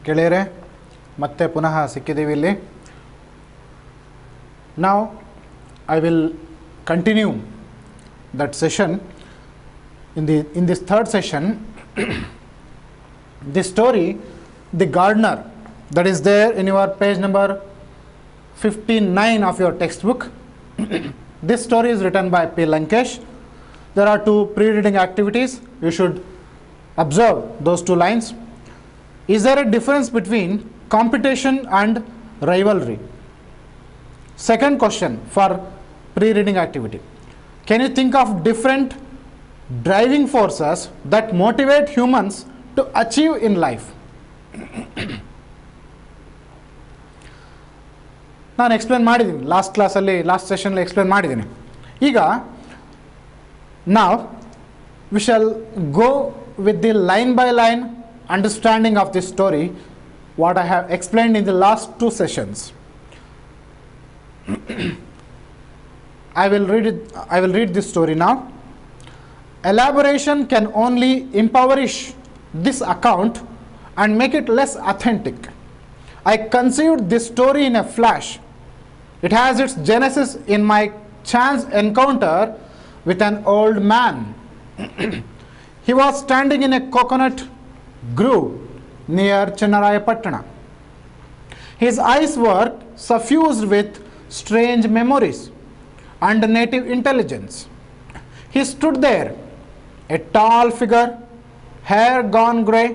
ಗೆಳೆಯರೆ ಮತ್ತೆ ಪುನಃ ಸಿಕ್ಕಿದ್ದೀವಿ ಇಲ್ಲಿ. Now I will continue that session. In this third session, the story The Gardener, that is there in your page number 59 of your textbook. This story is written by P. Lankesh. There are two pre-reading activities. You should observe those two lines. Is there a difference between competition and rivalry? Second question for pre-reading activity. Can you think of different driving forces that motivate humans to achieve in life? ನಾನು explain ಮಾಡಿದ್ದೀನಿ last ಕ್ಲಾಸಲ್ಲಿ, last ಸೆಷನಲ್ಲಿ explain ಮಾಡಿದ್ದೀನಿ. ಈಗ ನಾವು we shall go with the line by line understanding of this story what I have explained in the last two sessions. I will read this story now. Elaboration can only impoverish this account and make it less authentic. I conceived this story in a flash. It has its genesis in my chance encounter with an old man. He was standing in a coconut grove near Chennarayapatna. His eyes were suffused with strange memories and native intelligence. He stood there, a tall figure, hair gone grey,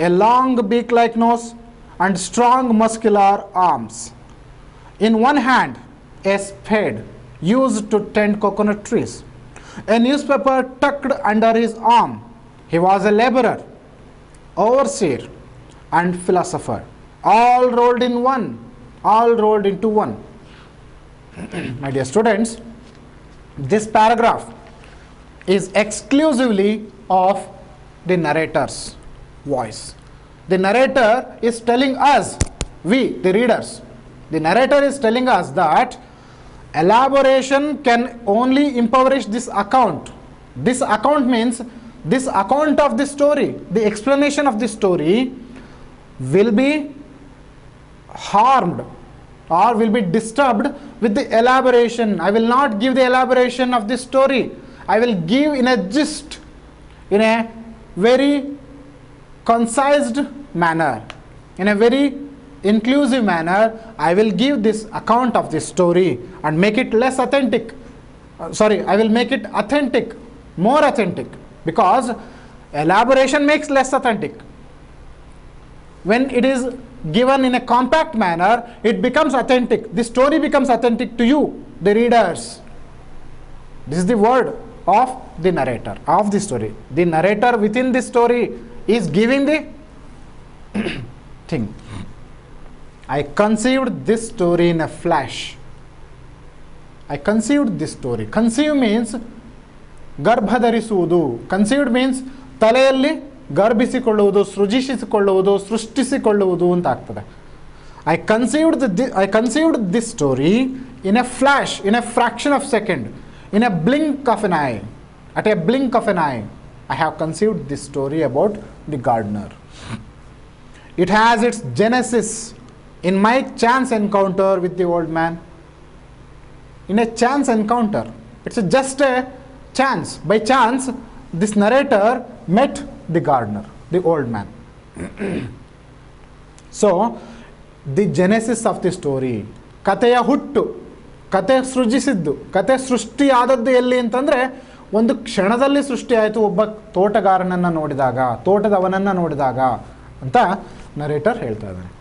a long beak-like nose, and strong muscular arms. In one hand, a spade used to tend coconut trees, a newspaper tucked under his arm. He was a laborer, overseer, and philosopher, all rolled into one. My dear students, this paragraph is exclusively of the narrator's voice. The narrator is telling us, we the readers, the narrator is telling us that elaboration can only impoverish this account. This account means this account of the story, the explanation of the story will be harmed or will be disturbed with the elaboration. I will not give the elaboration of this story. I will give in a gist, in a very concised manner, in a very inclusive manner. I will give this account of this story and make it less authentic. I will make it authentic, more authentic, because elaboration makes less authentic. When it is given in a compact manner, it becomes authentic. The story becomes authentic to you, the readers. This is the word of the narrator of the story. The narrator within the story is giving the thing. I conceived this story in a flash. I conceived this story. Conceive means ಗರ್ಭಧರಿಸುವುದು. Conceived means ತಲೆಯಲ್ಲಿ ಗರ್ಭಿಸಿಕೊಳ್ಳುವುದು, ಸೃಜಿಸಿಕೊಳ್ಳುವುದು, ಸೃಷ್ಟಿಸಿಕೊಳ್ಳುವುದು ಅಂತ ಆಗ್ತದೆ. I conceived this story in a flash, in a fraction of second, in a blink of an eye. At a blink of an eye, I have conceived this story about the gardener. It has its genesis in my chance encounter with the old man. In a chance encounter, it's just a chance. By chance, this narrator met the gardener, the old man. So, the genesis of the story, ಕಥೆಯ ಹುಟ್ಟು, ಕತೆ ಸೃಜಿಸಿದ್ದು, ಕತೆ ಸೃಷ್ಟಿಯಾದದ್ದು ಎಲ್ಲಿ ಅಂತಂದರೆ ಒಂದು ಕ್ಷಣದಲ್ಲಿ ಸೃಷ್ಟಿಯಾಯಿತು ಒಬ್ಬ ತೋಟಗಾರನನ್ನು ನೋಡಿದಾಗ, ತೋಟದವನನ್ನು ನೋಡಿದಾಗ ಅಂತ ನರೇಟರ್ ಹೇಳ್ತಾ ಇದ್ದಾನೆ.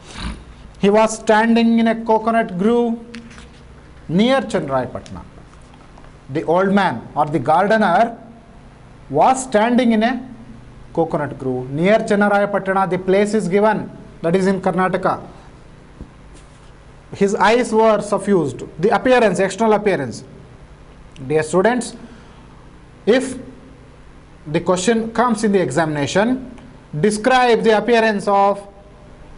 He was standing in a coconut grove near Chennarayapatna. The old man or the gardener was standing in a coconut grove near Chennarayapatna. The place is given, that is in Karnataka. His eyes were suffused. The appearance, external appearance. Dear students, if the question comes in the examination, describe the appearance of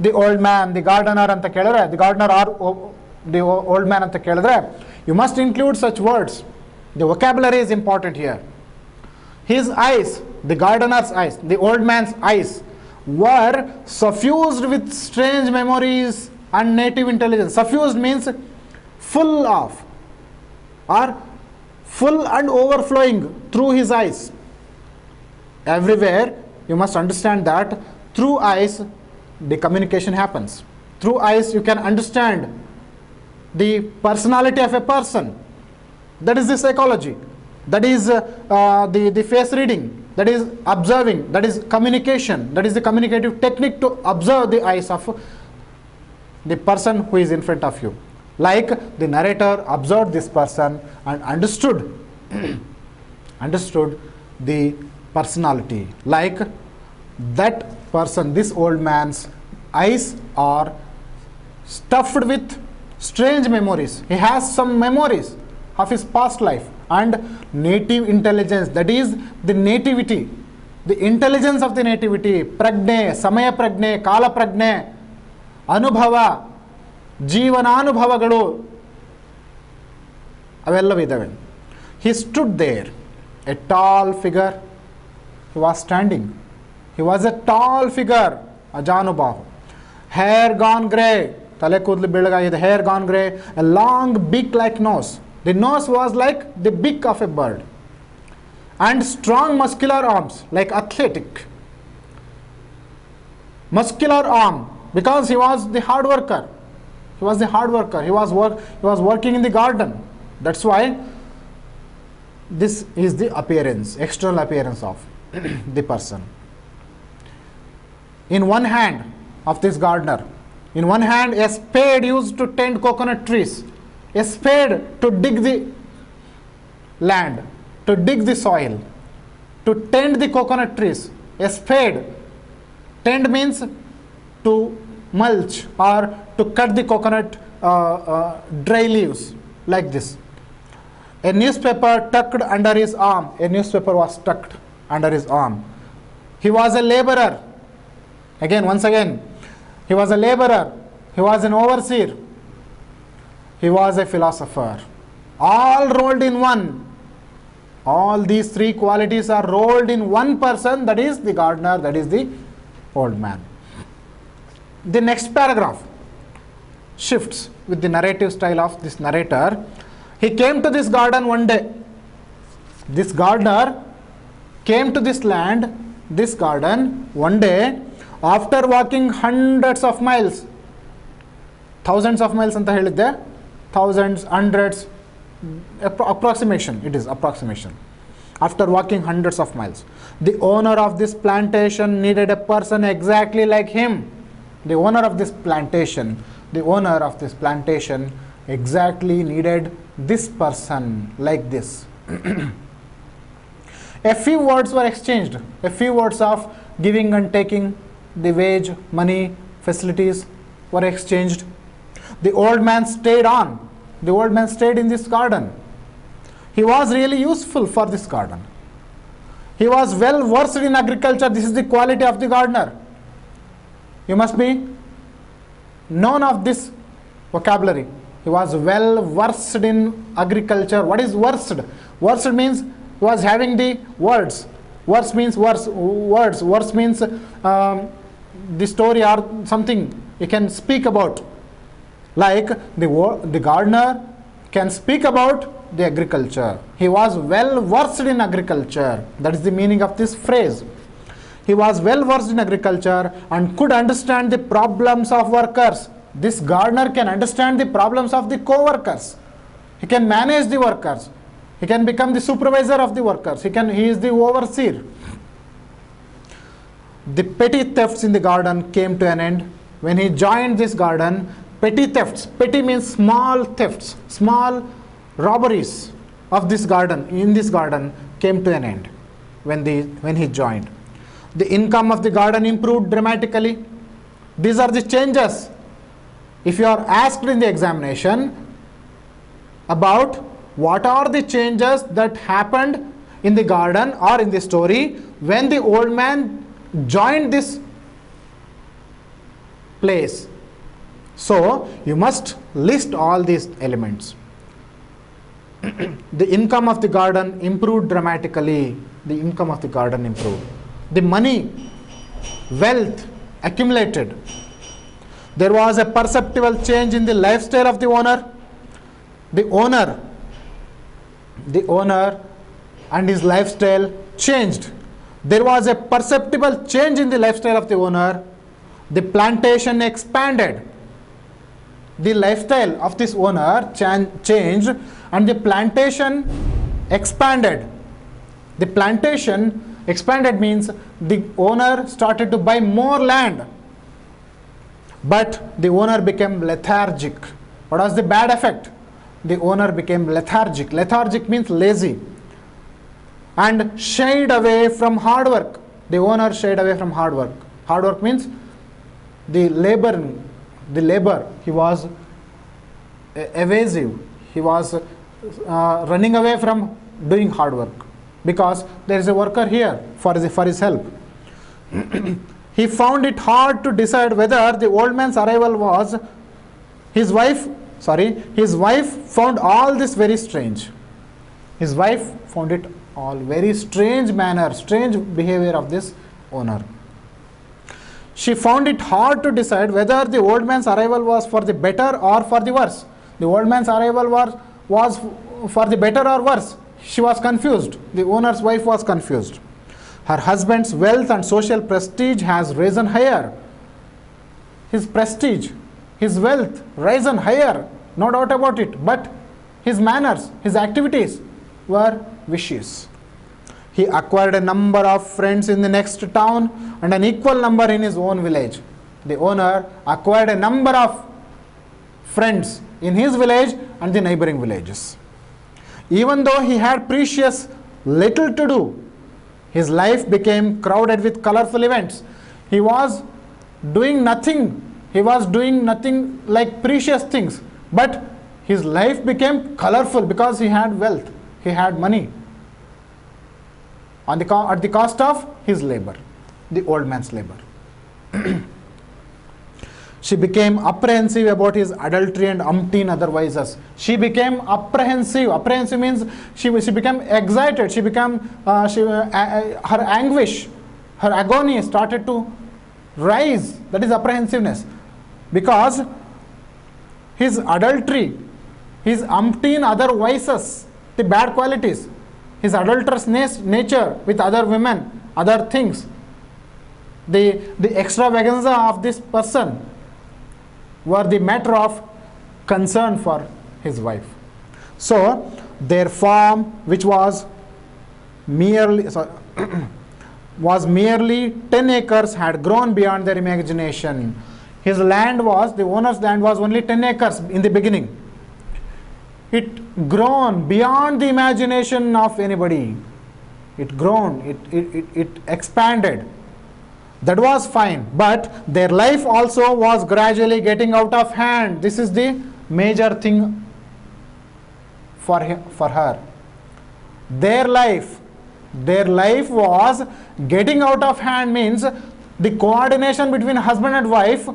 the old man, the gardener anta kelidre, the gardener or the old man anta kelidre, you must include such words. The vocabulary is important here. His eyes, the gardener's eyes, the old man's eyes were suffused with strange memories and native intelligence. Suffused means full of, or full and overflowing through his eyes. Everywhere you must understand that through eyes the communication happens. Through eyes you can understand the personality of a person. That is the psychology. That is the face reading. That is observing. That is communication. That is the communicative technique to observe the eyes of the person who is in front of you. Like the narrator observed this person and understood understood the personality. Like that person, this old man's eyes are stuffed with strange memories. He has some memories of his past life and native intelligence. That is the nativity, the intelligence of the nativity. Pragne, samaya pragne, kala pragne, anubhava, ಜೀವನಾನುಭವಗಳು ಅವೆಲ್ಲವಿದ್ದಾವೆ. He stood there, a tall figure. He was standing. He was a tall figure, ಅಜಾನುಬಾಹು. Hair gone grey, ತಲೆ ಕೂದಲು ಬೆಳ್ಳಗಾಗಿದೆ. Hair gone grey, a long beak like nose. The nose was like the beak of a bird. And strong muscular arms, like athletic. Muscular arm, because he was the hard worker. He was the hard worker. He was working in the garden. That's why this is the appearance, external appearance of the person. In one hand of this gardener, in one hand a spade used to tend coconut trees, a spade to dig the land, to dig the soil, to tend the coconut trees. A spade, tend means to mulch or to cut the coconut dry leaves like this. A newspaper tucked under his arm. A newspaper was tucked under his arm. He was a laborer. Once again, he was a laborer. He was an overseer. He was a philosopher. All rolled in one. All these three qualities are rolled in one person, that is the gardener, that is the old man. The next paragraph shifts with the narrative style of this narrator. He came to this garden one day. This gardener came to this land, this garden one day after walking hundreds of miles. Thousands of miles anta helidde. Thousands, hundreds, approximation, it is approximation. After walking hundreds of miles. The owner of this plantation needed a person exactly like him. The owner of this plantation exactly needed this person like this. A few words were exchanged, a few words of giving and taking, the wage, money, facilities were exchanged. The old man stayed on. The old man stayed in this garden. He was really useful for this garden. He was well versed in agriculture. This is the quality of the gardener. You must be known of this vocabulary. He was well versed in agriculture. What is versed? Versed means he was having the words. Verse means words. Verse means the story or something you can speak about. Like the gardener can speak about the agriculture. He was well versed in agriculture. That is the meaning of this phrase. He was well versed in agriculture and could understand the problems of workers. This gardener can understand the problems of the co-workers. He can manage the workers. He can become the supervisor of the workers. He is the overseer. The petty thefts in the garden came to an end. When he joined this garden, petty thefts, petty means small thefts, small robberies of this garden, in this garden came to an end when he joined. The income of the garden improved dramatically. These are the changes. If you are asked in the examination about what are the changes that happened in the garden or in the story when the old man joined this place, so you must list all these elements. The income of the garden improved dramatically. The income of the garden improved. The money wealth accumulated. There was a perceptible change in the lifestyle of the owner. The owner and his lifestyle changed. There was a perceptible change in the lifestyle of the owner. The plantation expanded. The lifestyle of this owner changed and the plantation expanded. The plantation expanded means the owner started to buy more land. But the owner became lethargic. What was the bad effect? The owner became lethargic. Lethargic means lazy. And shied away from hard work. The owner shied away from hard work. Hard work means the labor. He was evasive. He was running away from doing hard work because there is a worker here for his help. He found it hard to decide whether the old man's arrival was his wife found all this very strange. His wife found it all very strange manner, strange behavior of this owner. She found it hard to decide whether the old man's arrival was for the better or for the worse. The old man's arrival was for the better or worse. She was confused. The owner's wife was confused. Her husband's wealth and social prestige has risen higher. His prestige, his wealth risen higher, no doubt about it. But his manners, his activities were vicious. He acquired a number of friends in the next town and an equal number in his own village. The owner acquired a number of friends in his village and the neighboring villages. Even though he had precious little to do, his life became crowded with colorful events. He was doing nothing. He was doing nothing like precious things. But his life became colorful because he had wealth. He had money. At the cost of his labor, the old man's labor. She became apprehensive about his adultery and umpteen other vices. She became apprehensive. Apprehensive means she became excited. She became her anguish, her agony started to rise. That is apprehensiveness, because his adultery, his umpteen other vices, the bad qualities, his adulterous nature with other women, other things, the extravaganza of this person were the matter of concern for his wife. So their farm, which was merely 10 acres, had grown beyond their imagination. The owner's land was only 10 acres in the beginning. It grown beyond the imagination of anybody. It expanded. That was fine, but their life also was gradually getting out of hand. This is the major thing for her. Their life was getting out of hand, means the coordination between husband and wife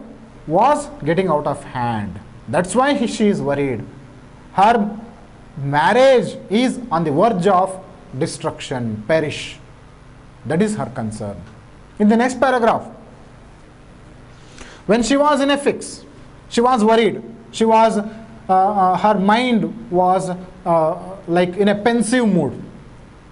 was getting out of hand. That's why she is worried. Her marriage is on the verge of destruction, perish. That is her concern. In the next paragraph, when she was in a fix, she was worried. She was, her mind was like in a pensive mood.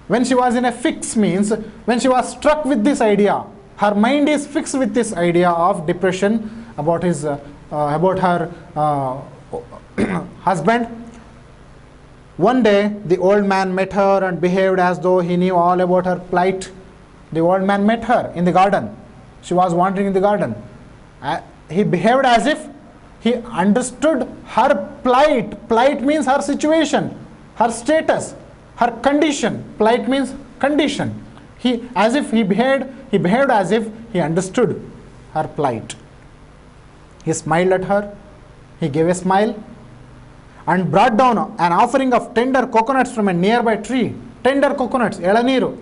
When she was in a fix means when she was struck with this idea, her mind is fixed with this idea of depression about her husband. One day, the old man met her and behaved as though he knew all about her plight. The old man met her in the garden. She was wandering in the garden. He behaved as if he understood her plight. Plight means her situation, her status, her condition. Plight means condition. He behaved as if he understood her plight. He smiled at her. He gave a smile and brought down an offering of tender coconuts from a nearby tree. Tender coconuts, elaniru.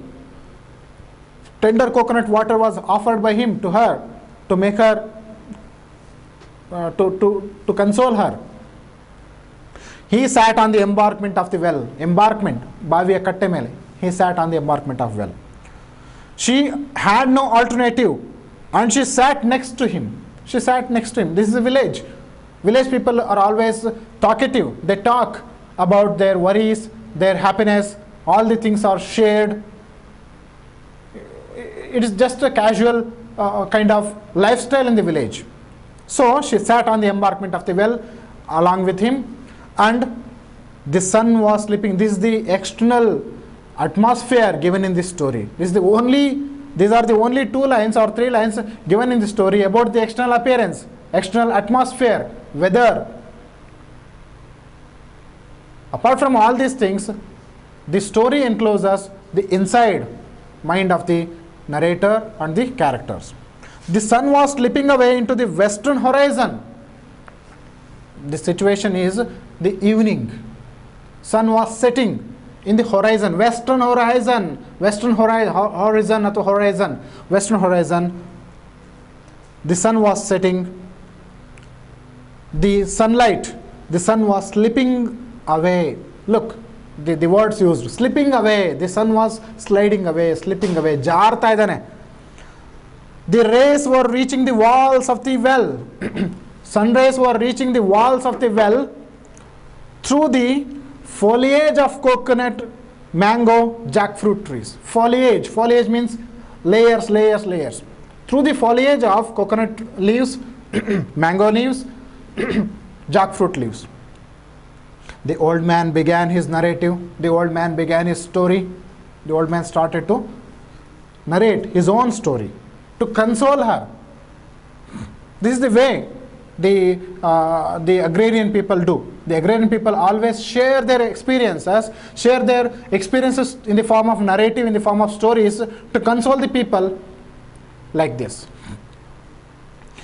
Tender coconut water was offered by him to her to make her, to console her. He sat on the embankment of the well. Embankment, baviya katte mele. He sat on the embankment of well. She had no alternative. and she sat next to him. She sat next to him. This is a village. Village people are always talkative. They talk about their worries, their happiness, all the things are shared. It is just a casual kind of lifestyle in the village. So she sat on the embankment of the well along with him, and the sun was sleeping. This is the external atmosphere given in this story. These are the only 2 lines or 3 lines given in the story about the external appearance, external atmosphere, weather. Apart from all these things, the story encloses the inside mind of the narrator and the characters. The sun was slipping away into the western horizon. The situation is the evening. Sun was setting in the horizon, western horizon, western horizon. The sun was setting. The sunlight, the sun was slipping away. Look, the words used, slipping away. The sun was sliding away, slipping away. Jaarta idane. The rays were reaching the walls of the well. Sun rays were reaching the walls of the well through the foliage of coconut, mango, jackfruit trees. Foliage means layers. Through the foliage of coconut leaves, mango leaves, jackfruit leaves. The old man began his narrative. The old man began his story. The old man started to narrate his own story to console her. This is the way the agrarian people do. The agrarian people always share their experiences in the form of narrative, in the form of stories, to console the people like this.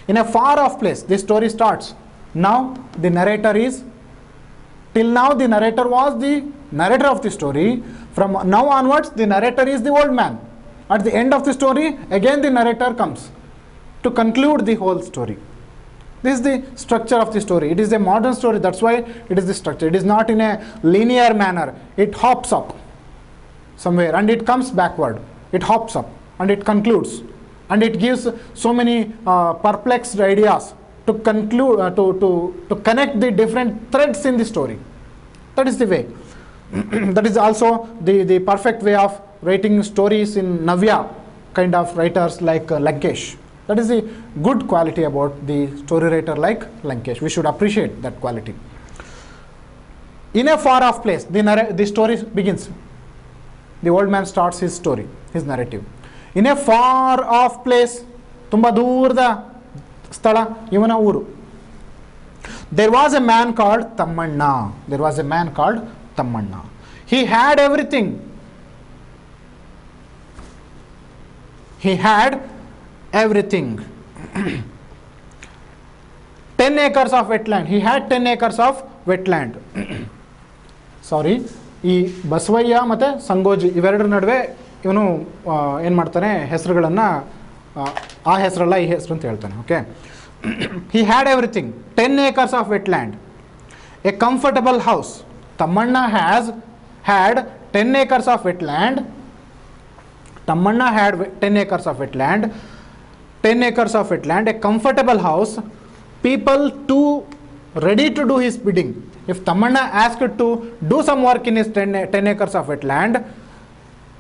In a far off place, this story starts. Now the narrator is, till now the narrator was the narrator of the story. From now onwards, the narrator is the old man. At the end of the story, again the narrator comes to conclude the whole story. This is the structure of the story. It is a modern story, that's why it is the structure. It is not in a linear manner. It hops up somewhere and it comes backward. It hops up and it concludes. And it gives so many perplexed ideas to conclude, to connect the different threads in the story. That is the way. That is also the perfect way of writing stories in Navya kind of writers like Lankesh. That is the good quality about the story writer like Lankesh. We should appreciate that quality. In a far off place, the story begins. The old man starts his story, his narrative. In a far off place, tumba doorda sthala, ivana uru. There was a man called Tammanna. He had everything. He had everything. 10 acres of wetland. He had 10 acres of wetland. ಸಾರಿ, ಈ ಬಸವಯ್ಯ ಮತ್ತು ಸಂಗೋಜಿ ಇವೆರಡರ ನಡುವೆ ಇವನು ಏನು ಮಾಡ್ತಾನೆ, ಹೆಸರುಗಳನ್ನು ಆ ಹೆಸರಲ್ಲ ಈ ಹೆಸರು ಅಂತ ಹೇಳ್ತಾನೆ. Okay, he had everything, 10 acres of wetland, a comfortable house. Tammanna had 10 acres of wetland. Tammanna had 10 acres of wetland, 10 acres of wetland, a comfortable house, people too ready to do his bidding. If Tammanna asked to do some work in his 10 acres of wetland,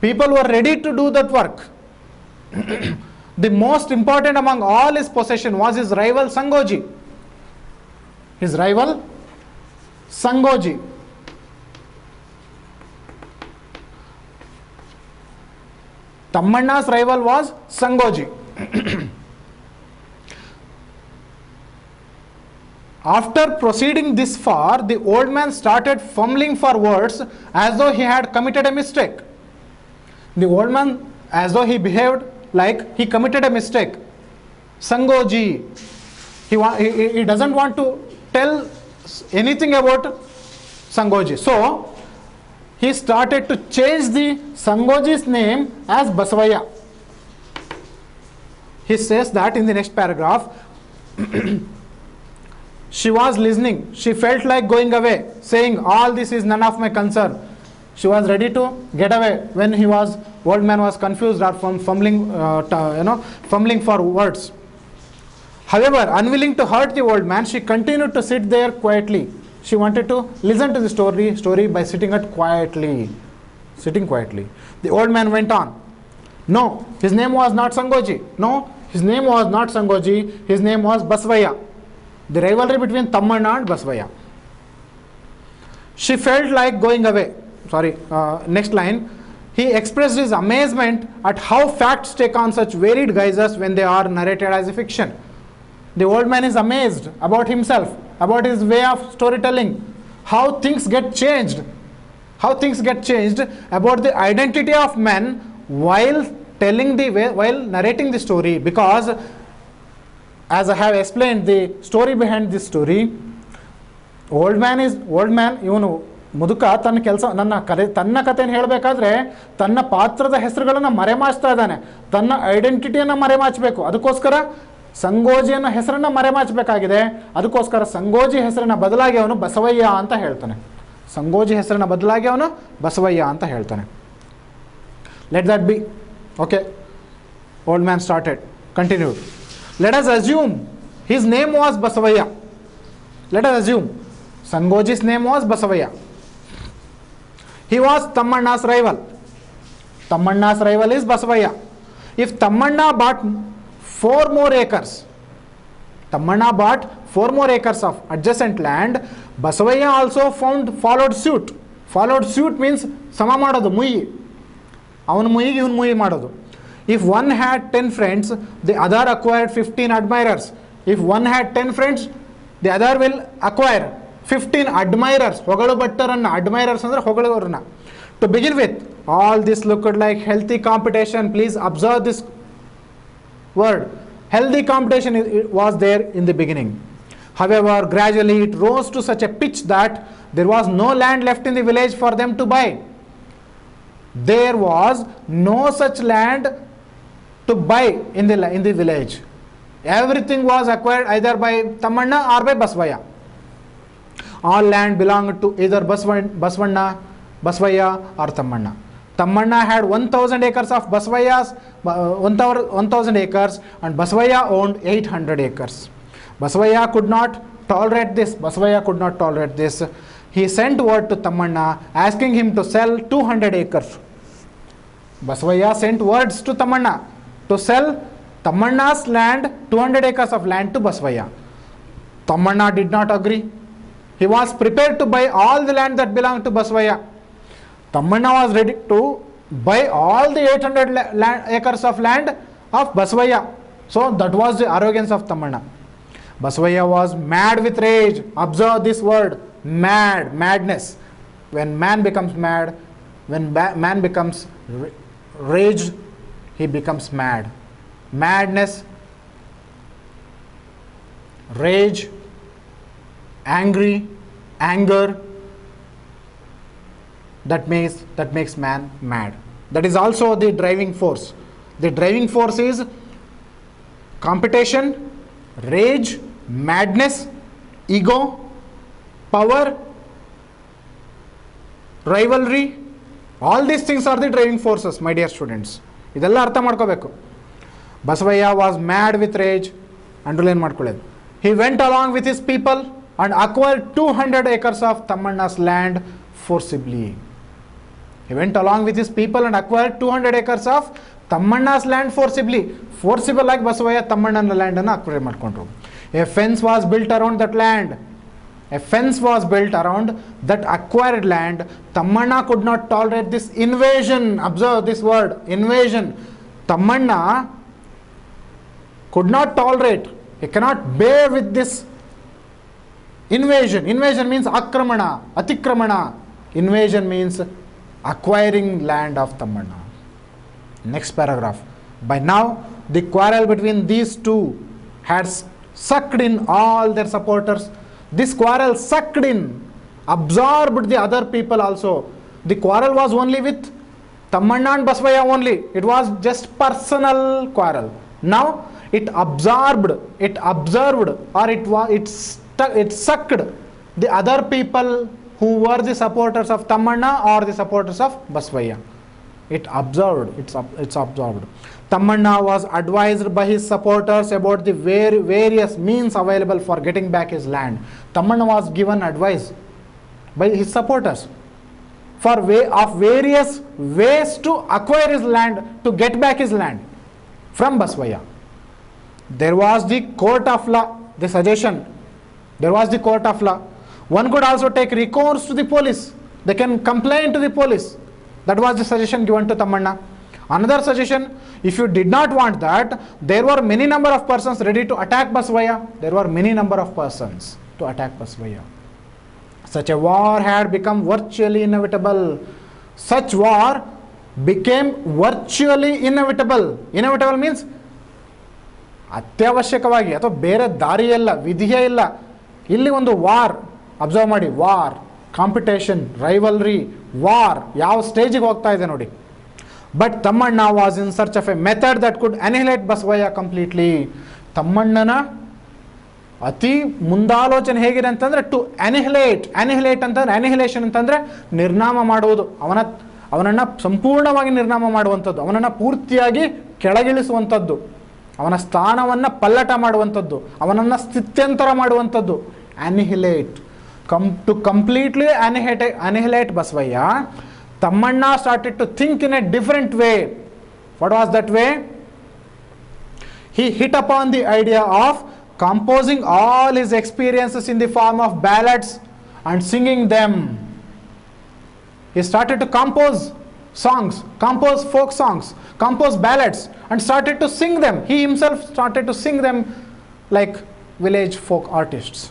people were ready to do that work. The most important among all his possession was his rival Sangoji. Tammanna's rival was Sangoji. After proceeding this far, the old man started fumbling for words as though he had committed a mistake. The old man, as though he behaved like he committed a mistake. Sangoji, he doesn't want to tell anything about Sangoji. So, he started to change the Sangoji's name as Basavaya. He says that in the next paragraph. She was listening. She felt like going away, saying, all this is none of my concern. She was ready to get away when old man was confused or fumbling for words. However, unwilling to hurt the old man, she continued to sit there quietly. She wanted to listen to the story by sitting quietly. The old man went on. No, his name was not Sangoji. No, his name was not Sangoji. His name was Basavaya. The rivalry between Tammanna and Basavaya. She felt like going away. Next line. He expressed his amazement at how facts take on such varied guises when they are narrated as a fiction. The old man is amazed about himself, about his way of storytelling, how things get changed about the identity of men while narrating the story. Because, as I have explained the story behind this story, old man ಇವನು ಮುದುಕ ತನ್ನ ಕಥೆಯನ್ನು ಹೇಳಬೇಕಾದ್ರೆ ತನ್ನ ಪಾತ್ರದ ಹೆಸರುಗಳನ್ನು ಮರೆಮಾಚ್ತಾ ಇದ್ದಾನೆ, ತನ್ನ ಐಡೆಂಟಿಟಿಯನ್ನು ಮರೆಮಾಚಬೇಕು. ಅದಕ್ಕೋಸ್ಕರ ಸಂಗೋಜಿಯನ್ನ ಹೆಸರನ್ನ ಮರೆಮಾಚಬೇಕಾಗಿದೆ. ಅದಕ್ಕೋಸ್ಕರ ಸಂಗೋಜಿ ಹೆಸರಿನ ಬದಲಾಗಿ ಅವನು ಬಸವಯ್ಯ ಅಂತ ಹೇಳ್ತಾನೆ. ಸಂಗೋಜಿ ಹೆಸರಿನ ಬದಲಾಗಿ ಅವನು ಬಸವಯ್ಯ ಅಂತ ಹೇಳ್ತಾನೆ. Let that be. Okay, old man started, continued. Let us assume his name was Basavayya. Let us assume Sangoji's name was Basavaya. He was Tammanna's rival. Tammanna's rival is Basavaya. If Tammanna bought 4 more acres of adjacent land, Basavaya also followed suit. Followed suit means ಸಮ ಮಾಡೋದು, ಮುಯಿ. ಅವನು ಮುಯಿಗೆ ಇವನು ಮುಯಿ ಮಾಡೋದು. If one had 10 friends, the other acquired 15 admirers. If one had 10 friends, the other will acquire 15 admirers. ಹೊಗಳು ಭಟ್ಟರನ್ನ, admirers ಅಂದರೆ ಹೊಗಳವರನ್ನ. To begin with, all this looked like healthy competition. Please observe this word. Healthy competition was there in the beginning. However, gradually it rose to such a pitch that there was no land left in the village for them to buy. There was no such land to buy in the village. Everything was acquired either by Tammanna or by Basavaya. All land belonged to either Basavaya or Tammanna. Tammanna had 1,000 acres of Basavaya's 1,000 acres, and Basavaya owned 800 acres. Basavaya could not tolerate this. He sent word to Tammanna asking him to sell 200 acres. Basavaya sent words to Tammanna to sell Tammanna's land, 200 acres of land to Basavaya. Tammanna did not agree. He was prepared to buy all the land that belonged to Basavaya. Tammanna was ready to buy all the 800 acres of land of Basavaya. So that was the arrogance of Tammanna. Basavaya was mad with rage. Observe this word, mad, madness. When man becomes mad, when man becomes raged, he becomes mad. Madness, rage, anger, that makes man mad. That is also the driving force. The driving force is competition, rage, madness, ego, power, rivalry. All these things are the driving forces, my dear students. ಇದೆಲ್ಲ ಅರ್ಥ ಮಾಡ್ಕೋಬೇಕು. Basavaya was mad with rage. Underline ಮಾಡ್ಕೊಳ್ಳೋದು. He went along with his people and acquired 200 acres of Tammanna's land forcibly. He went along with his people and acquired 200 acres of Tammanna's land forcibly. Forcible like Basavaya Tammannana land ಅನ್ನು acquire ಮಾಡ್ಕೊಂಡ್ರು. A fence was built around that land. A fence was built around that acquired land. Tammanna could not tolerate this invasion. Observe this word, invasion. Tammanna could not tolerate. He cannot bear with this invasion. Invasion means akramana, atikramana. Invasion means acquiring land of Tammanna. Next paragraph. By now, the quarrel between these two had sucked in all their supporters. This quarrel sucked in, absorbed the other people also. The quarrel was only with Tammanna and Basavaya only. It was just personal quarrel. Now it absorbed, or it sucked the other people who were the supporters of Tammanna or the supporters of Basavaya. It's observed. Tammanna was advised by his supporters about the various means available for getting back his land. Tammanna was given advice by his supporters for various ways to acquire his land, to get back his land from Basavaya. There was the court of law, the suggestion. There was the court of law. One could also take recourse to the police. They can complain to the police. That was the suggestion given to Tammanna. Another suggestion, if you did not want that, there were many number of persons ready to attack Basavaya. There were many number of persons to attack Basavaya. Such a war had become virtually inevitable. Such war became virtually inevitable. Inevitable means ಅತ್ಯವಶ್ಯಕವಾಗಿ ಅಥವಾ ಬೇರೆ ದಾರಿಯೇ ಇಲ್ಲ, ವಿಧಿಯೇ ಇಲ್ಲ. ಇಲ್ಲಿ ಒಂದು war observe ಮಾಡಿ, war, competition, rivalry, war ಯಾವ ಸ್ಟೇಜಿಗೆ ಹೋಗ್ತಾ ಇದೆ ನೋಡಿ. But Tammanna was in search of a method that could annihilate Basavayya completely. ತಮ್ಮಣ್ಣನ ಅತಿ ಮುಂದಾಲೋಚನೆ ಹೇಗಿದೆ ಅಂತಂದರೆ ಟು ಅನಿಹಿಲೇಟ್ ಅಂತಂದ್ರೆ, ಅನಿಹಿಲೇಷನ್ ಅಂತಂದರೆ ನಿರ್ನಾಮ ಮಾಡುವುದು, ಅವನನ್ನು ಸಂಪೂರ್ಣವಾಗಿ ನಿರ್ನಾಮ ಮಾಡುವಂಥದ್ದು, ಅವನನ್ನು ಪೂರ್ತಿಯಾಗಿ ಕೆಳಗಿಳಿಸುವಂಥದ್ದು, ಅವನ ಸ್ಥಾನವನ್ನು ಪಲ್ಲಟ ಮಾಡುವಂಥದ್ದು, ಅವನನ್ನು ಸ್ಥಿತ್ಯಂತರ ಮಾಡುವಂಥದ್ದು. Annihilate, to completely annihilate Basavayya. Tamanna started to think in a different way. What was that way? He hit upon the idea of composing all his experiences in the form of ballads and singing them. He started to compose songs, compose folk songs, compose ballads, and started to sing them. He himself started to sing them like village folk artists.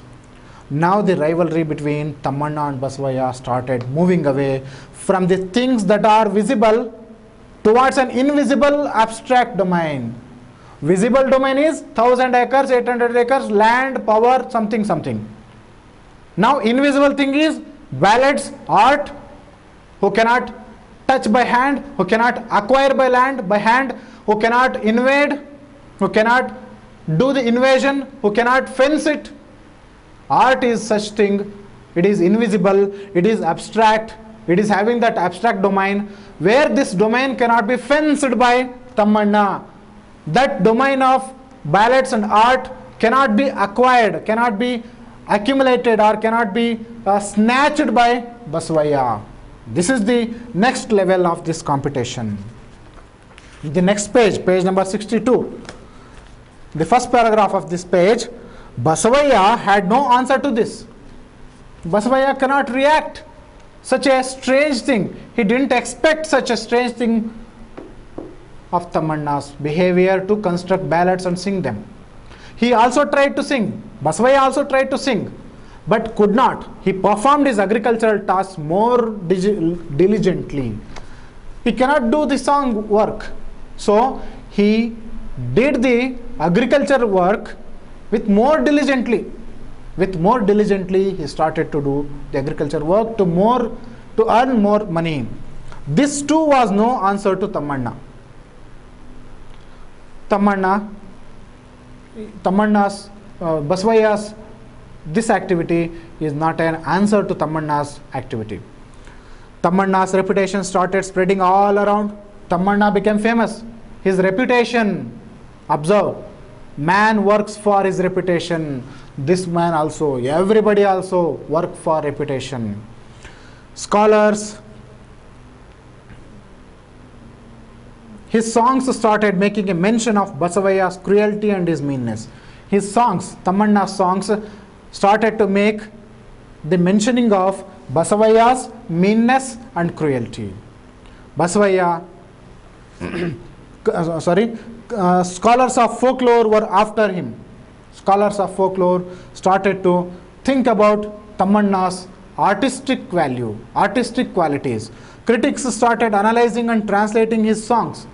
Now the rivalry between Tamanna and Basavaya started moving away from the things that are visible towards an invisible abstract domain. Visible domain is 1000 acres, 800 acres, land, power, something. Now invisible thing is ballads, art, who cannot touch by hand, who cannot acquire by land, by hand, who cannot invade, who cannot do the invasion, who cannot fence it. Art is such thing, it is invisible, it is abstract, it is having that abstract domain where this domain cannot be fenced by Tamanna. That domain of ballads and art cannot be acquired, cannot be accumulated, or cannot be snatched by Basavaya. This is the next level of this competition. The next page, page number 62, the first paragraph of this page. Basavaya had no answer to this. Basavaya cannot react. Such a strange thing. He didn't expect such a strange thing of Tamanna's behavior to construct ballads and sing them. He also tried to sing. Basavaya also tried to sing, but could not. He performed his agricultural tasks more diligently. He cannot do the song work. So he did the agriculture work with more diligently. He started to do the agriculture work to earn more money. This too was no answer to Tamanna. Tamanna's Basavaya's this activity is not an answer to Tamanna's activity. Tamanna's reputation started spreading all around. Tamanna became famous. His reputation, observe, man works for his reputation. This man also, everybody also work for reputation. Scholars, his songs started making a mention of Basavaya's cruelty and his meanness. His songs, Tamanna's songs, started to make the mentioning of Basavaya's meanness and cruelty. Basavaya, scholars of folklore were after him. Scholars of folklore started to think about Tamanna's artistic value, artistic qualities. Critics started analyzing and translating his songs.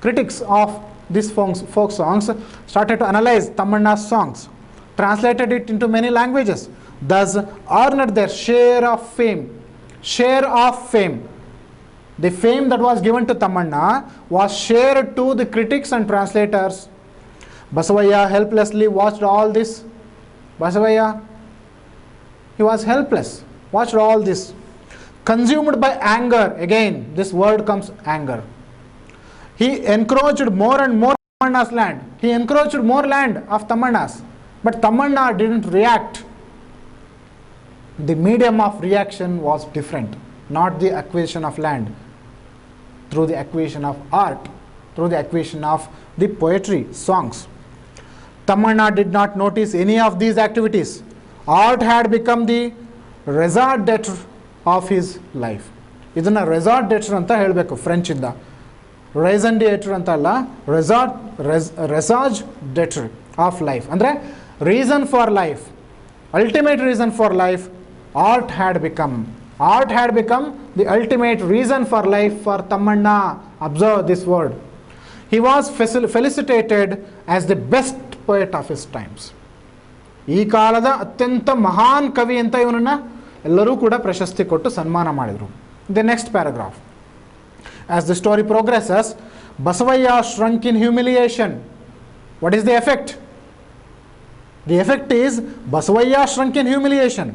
Critics of these folk songs started to analyze Tamanna's songs, translated it into many languages, thus earned their share of fame. The fame that was given to Tamanna was shared to the critics and translators. Basavaya helplessly watched all this. Basavaya, he was helpless. Watch all this. Consumed by anger, again this word comes anger. He encroached more and more Tamanna's land. He encroached more land of Tamanna's. But Tamanna didn't react. The medium of reaction was different. Not the acquisition of land, through the acquisition of art, through the acquisition of the poetry, songs. Tamanna did not notice any of these activities. Art had become the raison d'etre of his life. ಇದನ್ನು ರೆಸಾರ್ಟ್ ಡೆಟ್ರ್ ಅಂತ ಹೇಳಬೇಕು ಫ್ರೆಂಚಿಂದ. ರೈಸನ್ ಡಿ ಎಟ್ರ್ ಅಂತ ಅಲ್ಲ, ರೆಸಾರ್ಜ್ ಡೆಟ್ರ್ ಆಫ್ ಲೈಫ್ ಅಂದರೆ reason for life, ultimate reason for life. Art had become the ultimate reason for life for Thammanna. Observe this word. He was felicitated as the best poet of his times. ಈ ಕಾಲದ ಅತ್ಯಂತ ಮಹಾನ್ ಕವಿ ಅಂತ ಇವನನ್ನು ಎಲ್ಲರೂ ಕೂಡ ಪ್ರಶಸ್ತಿ ಕೊಟ್ಟು ಸನ್ಮಾನ ಮಾಡಿದರು. The next paragraph. As the story progresses, Basavaya shrunk in humiliation. What is the effect? The effect is Basavaya shrunk in humiliation.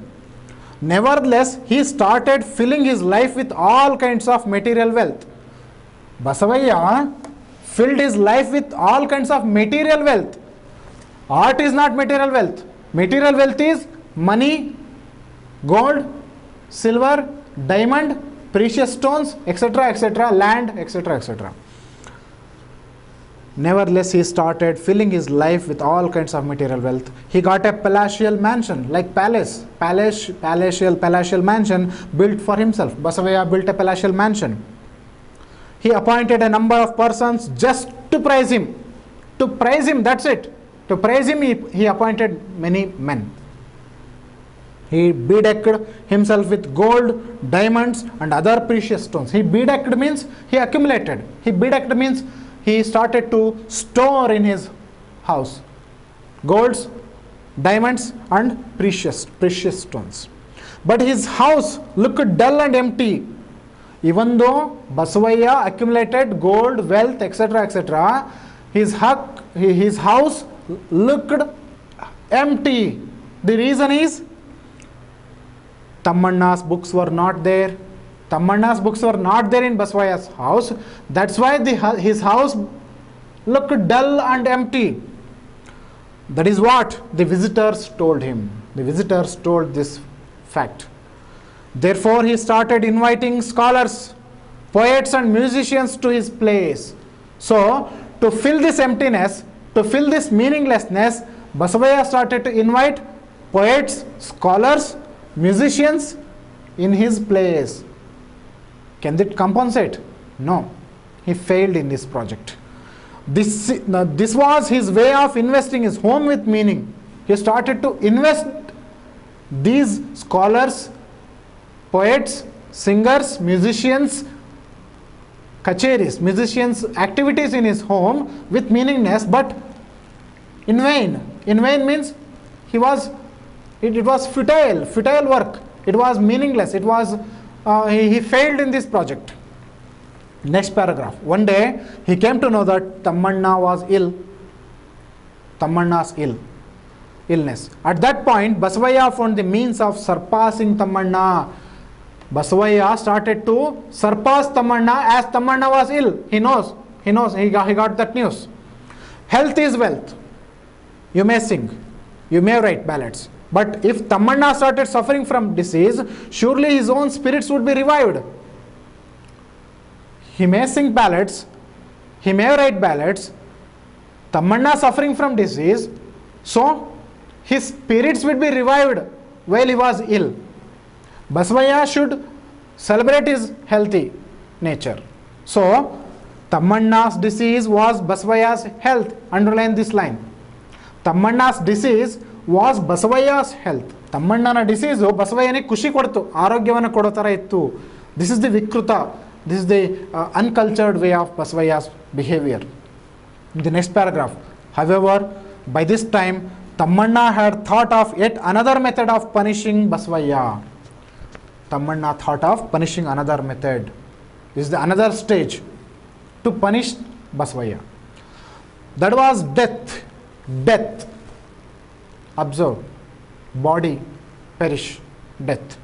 Nevertheless, he started filling his life with all kinds of material wealth. Basavaya filled his life with all kinds of material wealth. Art is not material wealth. Material wealth is money, gold, silver, diamond, precious stones, etc., etc., land, etc., etc. Nevertheless, he started filling his life with all kinds of material wealth. He got a palatial mansion, like palatial mansion built for himself. Basavaya built a palatial mansion. He appointed a number of persons just to praise him. To praise him, that's it. To praise him, he appointed many men. He bedecked himself with gold, diamonds, and other precious stones. He bedecked means he accumulated. He bedecked means he started to store in his house golds, diamonds, and precious stones. But his house looked dull and empty. Even though Basavaya accumulated gold, wealth, etc., etc., his house looked empty. The reason is Tamanna's books were not there. Tamanna's books were not there in Basavaya's house. That's why his house looked dull and empty. That is what the visitors told him. The visitors told this fact. Therefore, he started inviting scholars, poets, and musicians to his place. So, to fill this emptiness, to fill this meaninglessness, Basavaya started to invite poets, scholars, musicians in his place. Can that compensate? No. He failed in this project. This was his way of investing his home with meaning. He started to invest these scholars, poets, singers, musicians, kacheris, musicians' activities in his home with meaningless, but in vain. In vain means it was futile work. It was meaningless. It was he failed in this project. Next paragraph. One day he came to know that Tamanna was ill. Tamanna's illness. At that point, Basavaya found the means of surpassing Tamanna. Basavaya started to surpass Tamanna as Tamanna was ill. He knows. He got that news. Health is wealth. You may sing. You may write ballads. But if Tamanna started suffering from disease, surely his own spirits would be revived. He may sing ballads. He may write ballads. Tamanna suffering from disease, so his spirits would be revived while he was ill. Basavaya should celebrate his healthy nature. So, Tamanna's disease was Basavaya's health. Underline this line. Tamanna's disease was Basavaya's health. Tamannana disease Basavayaniಗೆ ಖುಷಿ ಕೊಡ್ತು, ಆರೋಗ್ಯವನ್ನು ಕೊಡೋ ಥರ ಇತ್ತು. This is the vikruta. This is the uncultured way of Basavaya's behavior. In the next paragraph, however, by this time, Tamanna had thought of yet another method of punishing Basavaya. Tamanna thought of punishing another method. This is the another stage to punish Basavaya. That was death. Observe. Body perish. Death.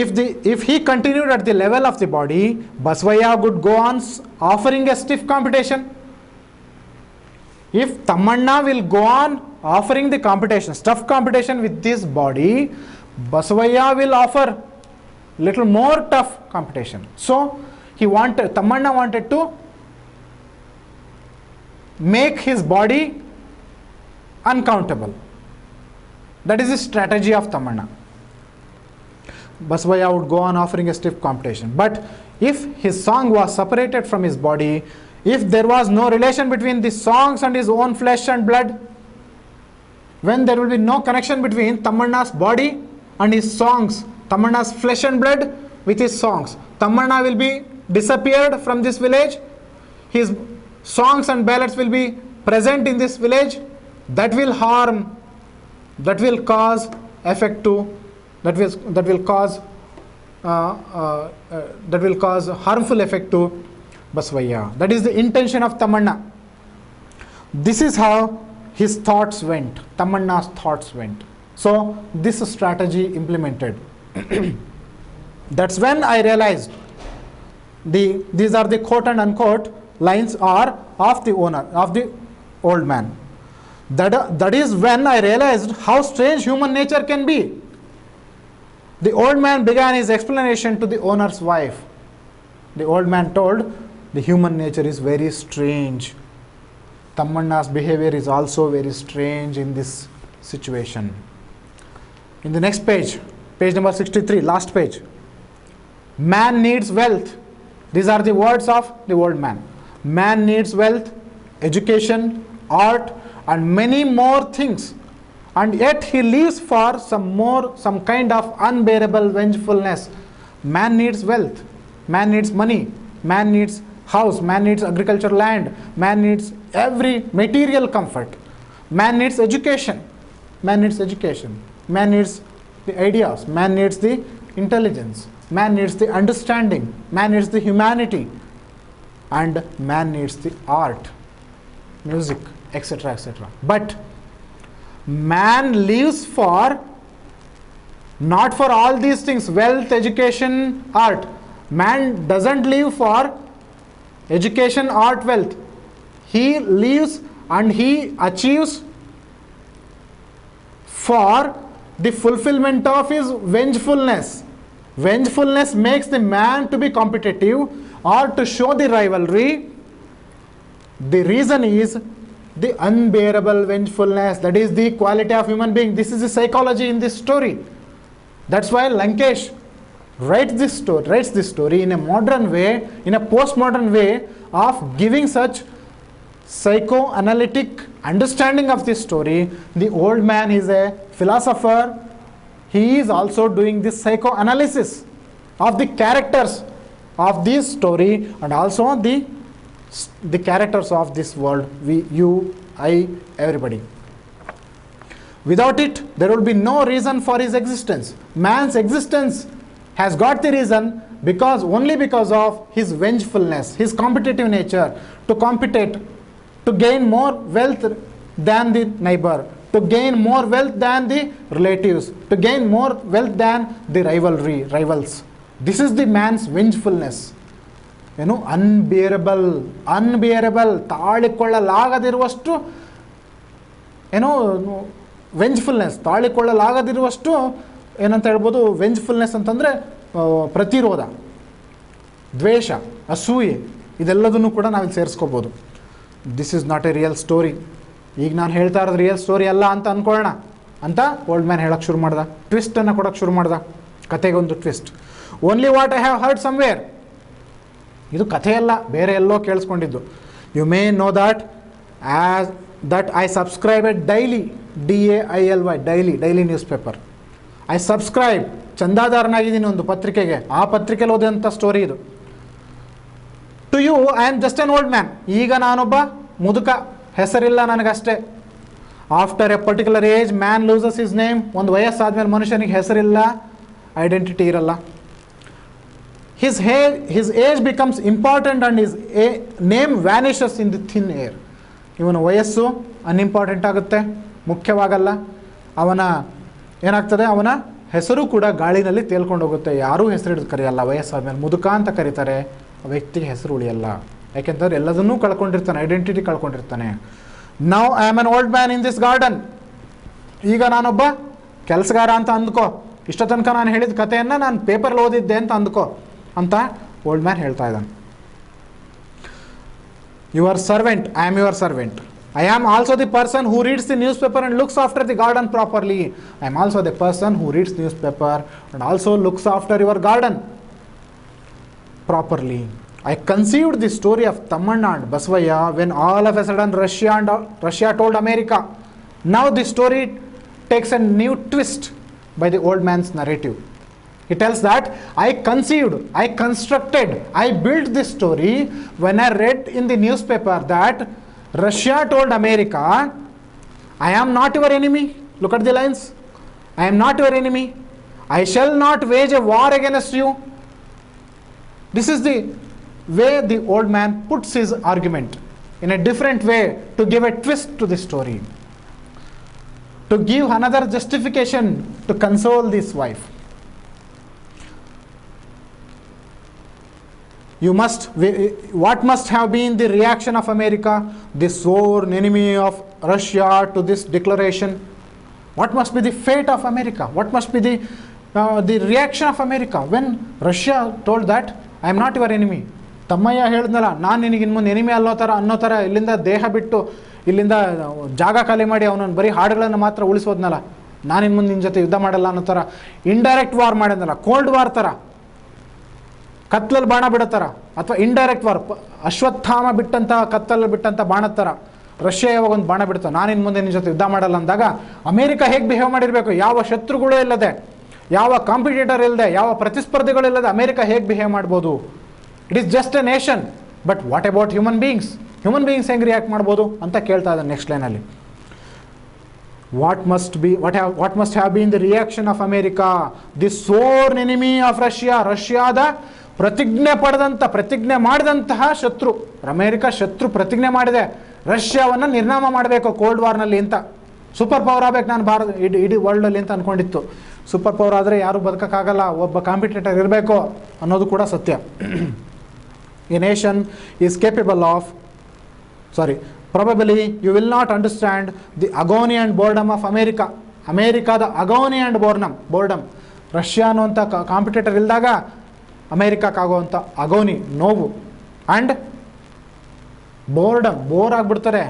if he continued at the level of the body, Basavaya would go on offering a stiff competition. If Tammanna will go on offering the competition, tough competition with this body, Basavaya will offer little more tough competition. So Tammanna wanted to make his body uncountable. That is the strategy of Tammanna. Basavaya would go on offering a stiff competition. But if his song was separated from his body, if there was no relation between the songs and his own flesh and blood, when there will be no connection between Tammanna's body and his songs, Tammanna's flesh and blood with his songs, Tammanna will be disappeared from this village, his songs and ballads will be present in this village. That will harm, that will cause effect to, that will cause harmful effect to Basavaya. That is the intention of Tammanna. This is how his thoughts went, Tammanna's thoughts went. So this strategy implemented. That's when I realized these are the quote and unquote lines are of the owner, of the old man. That is when I realized how strange human nature can be. The old man began his explanation to the owner's wife. The old man told, the human nature is very strange. Tammanna's behavior is also very strange in this situation. In the next page, page number 63, last page. Man needs wealth. These are the words of the old man. Man needs wealth, education, art, and many more things. And yet he lives for some kind of unbearable vengefulness. Man needs wealth. Man needs money. Man needs house. Man needs agricultural land. Man needs every material comfort. Man needs education. Man needs education. Man needs the ideas. Man needs the intelligence. Man needs the understanding. Man needs the humanity. And man needs the art, music, etc., etc. But man lives for not for all these things, wealth, education, art. Man doesn't live for education, art, wealth. He lives and he achieves for the fulfillment of his vengefulness. Vengefulness makes the man to be competitive or to show the rivalry. The reason is the unbearable vengefulness. That is the quality of human being. This is the psychology in this story. That's why Lankesh writes this story in a modern way, in a postmodern way of giving such psychoanalytic understanding of this story. The old man is a philosopher. He is also doing this psychoanalysis of the characters of this story and also the characters of this world, you, I, everybody. Without it, there will be no reason for his existence. Man's existence has got the reason only because of his vengefulness, his competitive nature, to compete, to gain more wealth than the neighbor, to gain more wealth than the relatives, to gain more wealth than the rivals. This is the man's vengefulness. ಅನ್ಬಿಯರಬಲ್ ತಾಳಿಕೊಳ್ಳಲಾಗದಿರುವಷ್ಟು ವೆಂಜ್ಫುಲ್ನೆಸ್, ತಾಳಿಕೊಳ್ಳಲಾಗದಿರುವಷ್ಟು ಏನಂತ ಹೇಳ್ಬೋದು, ವೆಂಜ್ಫುಲ್ನೆಸ್ ಅಂತಂದರೆ ಪ್ರತಿರೋಧ, ದ್ವೇಷ, ಅಸೂಯೆ, ಇದೆಲ್ಲದನ್ನು ಕೂಡ ನಾವಿಲ್ಲಿ ಸೇರಿಸ್ಕೋಬೋದು. This is not a real story. ಈಗ ನಾನು ಹೇಳ್ತಾ ಇರೋದು ರಿಯಲ್ ಸ್ಟೋರಿ ಅಲ್ಲ ಅಂತ ಅಂದ್ಕೊಳ್ಳೋಣ ಅಂತ ಓಲ್ಡ್ ಮ್ಯಾನ್ ಹೇಳೋಕ್ಕೆ ಶುರು ಮಾಡ್ದ, ಟ್ವಿಸ್ಟನ್ನು ಕೊಡೋಕ್ಕೆ ಶುರು ಮಾಡ್ದ, ಕತೆಗೊಂದು twist. Only what I have heard somewhere. ಇದು ಕಥೆಯಲ್ಲ, ಬೇರೆ ಎಲ್ಲೋ ಕೇಳಿಸ್ಕೊಂಡಿದ್ದು. You may know that I subscribe at daily, DAILY, daily newspaper. I subscribe, ಚಂದಾದಾರನಾಗಿದ್ದೀನಿ ಒಂದು ಪತ್ರಿಕೆಗೆ, ಆ ಪತ್ರಿಕೆಯಲ್ಲಿ ಓದಿದಂಥ ಸ್ಟೋರಿ ಇದು. To you I am just an old man. ಈಗ ನಾನೊಬ್ಬ ಮುದುಕ, ಹೆಸರಿಲ್ಲ ನನಗಷ್ಟೇ. After a particular age man loses his name. ಒಂದು ವಯಸ್ಸಾದ್ಮೇಲೆ ಮನುಷ್ಯನಿಗೆ ಹೆಸರಿಲ್ಲ, ಐಡೆಂಟಿಟಿ ಇರಲ್ಲ. His age becomes important and his name vanishes in the thin air. ಇವನ ವಯಸ್ಸು ಅನ್ಇಂಪಾರ್ಟೆಂಟ್ ಆಗುತ್ತೆ, ಮುಖ್ಯವಾಗಲ್ಲ. ಅವನ ಏನಾಗ್ತದೆ, ಅವನ ಹೆಸರು ಕೂಡ ಗಾಳಿನಲ್ಲಿ ತೇಲ್ಕೊಂಡು ಹೋಗುತ್ತೆ. ಯಾರೂ ಹೆಸರು ಹಿಡಿದು ಕರೆಯಲ್ಲ. ವಯಸ್ಸಾದ್ಮೇಲೆ ಮುದುಕ ಅಂತ ಕರೀತಾರೆ, ಆ ವ್ಯಕ್ತಿಗೆ ಹೆಸರು ಉಳಿಯಲ್ಲ. ಯಾಕೆಂತಂದ್ರೆ ಎಲ್ಲದನ್ನೂ ಕಳ್ಕೊಂಡಿರ್ತಾನೆ, ಐಡೆಂಟಿಟಿ ಕಳ್ಕೊಂಡಿರ್ತಾನೆ. Now I am an old man in this garden. ಈಗ ನಾನೊಬ್ಬ ಕೆಲಸಗಾರ ಅಂತ ಅಂದ್ಕೋ. ಇಷ್ಟ ತನಕ ನಾನು ಹೇಳಿದ ಕಥೆಯನ್ನು ನಾನು ಪೇಪರ್ಲ್ಲಿ ಓದಿದ್ದೆ ಅಂತ ಅಂದ್ಕೋ ಅಂತ ಓಲ್ಡ್ ಮ್ಯಾನ್ ಹೇಳ್ತಾ ಇದ್ದಾನೆ. Your servant, I am your servant. I am also the person who reads the newspaper and looks after the garden properly. I am also the person who reads newspaper and also looks after your garden properly. I conceived the story of Tammanna and Basavaya when all of a sudden Russia told America. Now the story takes a new twist by the old man's narrative. He tells that I conceived, I constructed, I built this story when I read in the newspaper that Russia told America, I am not your enemy. Look at the lines. I am not your enemy. I shall not wage a war against you. This is the way the old man puts his argument in a different way to give a twist to the story, to give another justification to console this wife. What must have been the reaction of America, the sworn enemy of Russia, to this declaration? What must be the fate of America? What must be the reaction of America when Russia told that I am not your enemy? ತಮ್ಮಯ್ಯ ಹೇಳಿದ್ನಲ್ಲ, ನಾನು ನಿನಗೆ ಇನ್ನು ಮುಂದೆ enemy ಅನ್ನೋ ಥರ ಇಲ್ಲಿಂದ ದೇಹ ಬಿಟ್ಟು ಇಲ್ಲಿಂದ ಜಾಗ ಖಾಲಿ ಮಾಡಿ ಅವನನ್ನು ಬರೀ ಹಾಡುಗಳನ್ನು ಮಾತ್ರ ಉಳಿಸೋದ್ನಲ್ಲ, ನಾನು ಇನ್ನು ಮುಂದೆ ನಿನ್ನ ಜೊತೆ ಯುದ್ಧ ಮಾಡಲ್ಲ ಅನ್ನೋ ಥರ ಇಂಡೈರೆಕ್ಟ್ ವಾರ್ ಮಾಡಿದ್ನಲ್ಲ, ಕೋಲ್ಡ್ ವಾರ್ ಥರ, ಕತ್ತಲಲ್ಲಿ ಬಾಣ ಬಿಡೋ ಅಥವಾ ಇಂಡೈರೆಕ್ಟ್ ವಾರ್, ಅಶ್ವತ್ಥಾಮ ಬಿಟ್ಟಂಥ ಕತ್ತಲಲ್ಲಿ ಬಿಟ್ಟಂಥ ಬಾಣದ ಥರ ರಷ್ಯಾ ಯಾವಾಗ ಒಂದು ಬಾಣ ಬಿಡ್ತಾವೆ, ನಾನು ಇನ್ನು ಮುಂದೆ ನಿನ್ನ ಜೊತೆ ಯುದ್ಧ ಮಾಡಲ್ಲ ಅಂದಾಗ ಅಮೇರಿಕ ಹೇಗೆ ಬಿಹೇವ್ ಮಾಡಿರಬೇಕು? ಯಾವ ಶತ್ರುಗಳೂ ಇಲ್ಲದೆ, ಯಾವ ಕಾಂಪಿಟೇಟರ್ ಇಲ್ಲದೆ, ಯಾವ ಪ್ರತಿಸ್ಪರ್ಧಿಗಳಿಲ್ಲದೆ ಅಮೇರಿಕ ಹೇಗೆ ಬಿಹೇವ್ ಮಾಡ್ಬೋದು? It is just A nation, but what about human beings? Human beings ಹೆಂಗೆ ರಿಯಾಕ್ಟ್ ಮಾಡ್ಬೋದು ಅಂತ ಕೇಳ್ತಾ ಇದ್ದಾನೆ ನೆಕ್ಸ್ಟ್ ಲೈನಲ್ಲಿ. What must have been the reaction of America, the sworn enemy of Russia? ರಷ್ಯಾದ ಪ್ರತಿಜ್ಞೆ ಮಾಡಿದಂತಹ ಶತ್ರು ಅಮೇರಿಕ. ಶತ್ರು ಪ್ರತಿಜ್ಞೆ ಮಾಡಿದೆ, ರಷ್ಯಾವನ್ನು ನಿರ್ನಾಮ ಮಾಡಬೇಕು ಕೋಲ್ಡ್ ವಾರ್ನಲ್ಲಿ ಅಂತ. ಸೂಪರ್ ಪವರ್ ಆಗಬೇಕು ನಾನು ಇಡೀ ವರ್ಲ್ಡಲ್ಲಿ ಅಂತ ಅಂದ್ಕೊಂಡಿತ್ತು. ಸೂಪರ್ ಪವರ್ ಆದರೆ ಯಾರೂ ಬದುಕೋಕ್ಕಾಗಲ್ಲ, ಒಬ್ಬ ಕಾಂಪಿಟೇಟರ್ ಇರಬೇಕು ಅನ್ನೋದು ಕೂಡ ಸತ್ಯ. A nation is capable of probably you will not understand the agony and boredom of America. ಅಮೇರಿಕಾದ ಅಗೋನಿ ಆ್ಯಂಡ್ ಬೋರ್ಡಮ್. ರಷ್ಯಾ ಅನ್ನುವಂಥ ಕಾಂಪಿಟೇಟರ್ ಇಲ್ದಾಗ ಅಮೇರಿಕಾಕ್ಕಾಗುವಂಥ ಅಗೋನಿ, ನೋವು, ಆ್ಯಂಡ್ ಬೋರ್ ಆಗಿಬಿಡ್ತಾರೆ,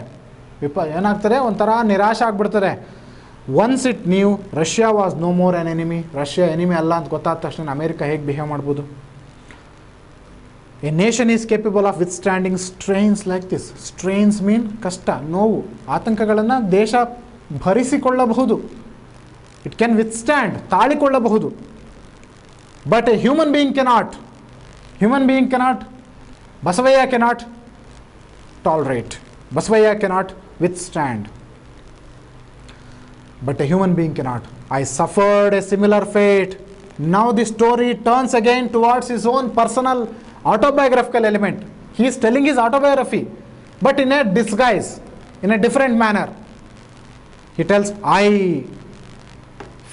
ಏನಾಗ್ತದೆ, ಒಂಥರ ನಿರಾಶೆ ಆಗಿಬಿಡ್ತಾರೆ. Once it knew Russia was no more an enemy. Russia enemy ಅಲ್ಲ ಅಂತ ಗೊತ್ತಾದ ತಕ್ಷಣ ಅಮೇರಿಕ ಹೇಗೆ ಬಿಹೇವ್ ಮಾಡ್ಬೋದು? A nation is capable of withstanding strains like this. Strains mean ಕಷ್ಟ, ನೋವು, ಆತಂಕಗಳನ್ನು ದೇಶ ಭರಿಸಿಕೊಳ್ಳಬಹುದು. ಇಟ್ ಕ್ಯಾನ್ ವಿತ್ಸ್ಟ್ಯಾಂಡ್, ತಾಳಿಕೊಳ್ಳಬಹುದು. But a human being cannot. Basavayya cannot tolerate. Basavayya cannot withstand. But a human being cannot. I suffered a similar fate. Now the story turns again towards his own personal autobiographical element. He is telling his autobiography, but in a disguise, in a different manner. He tells, I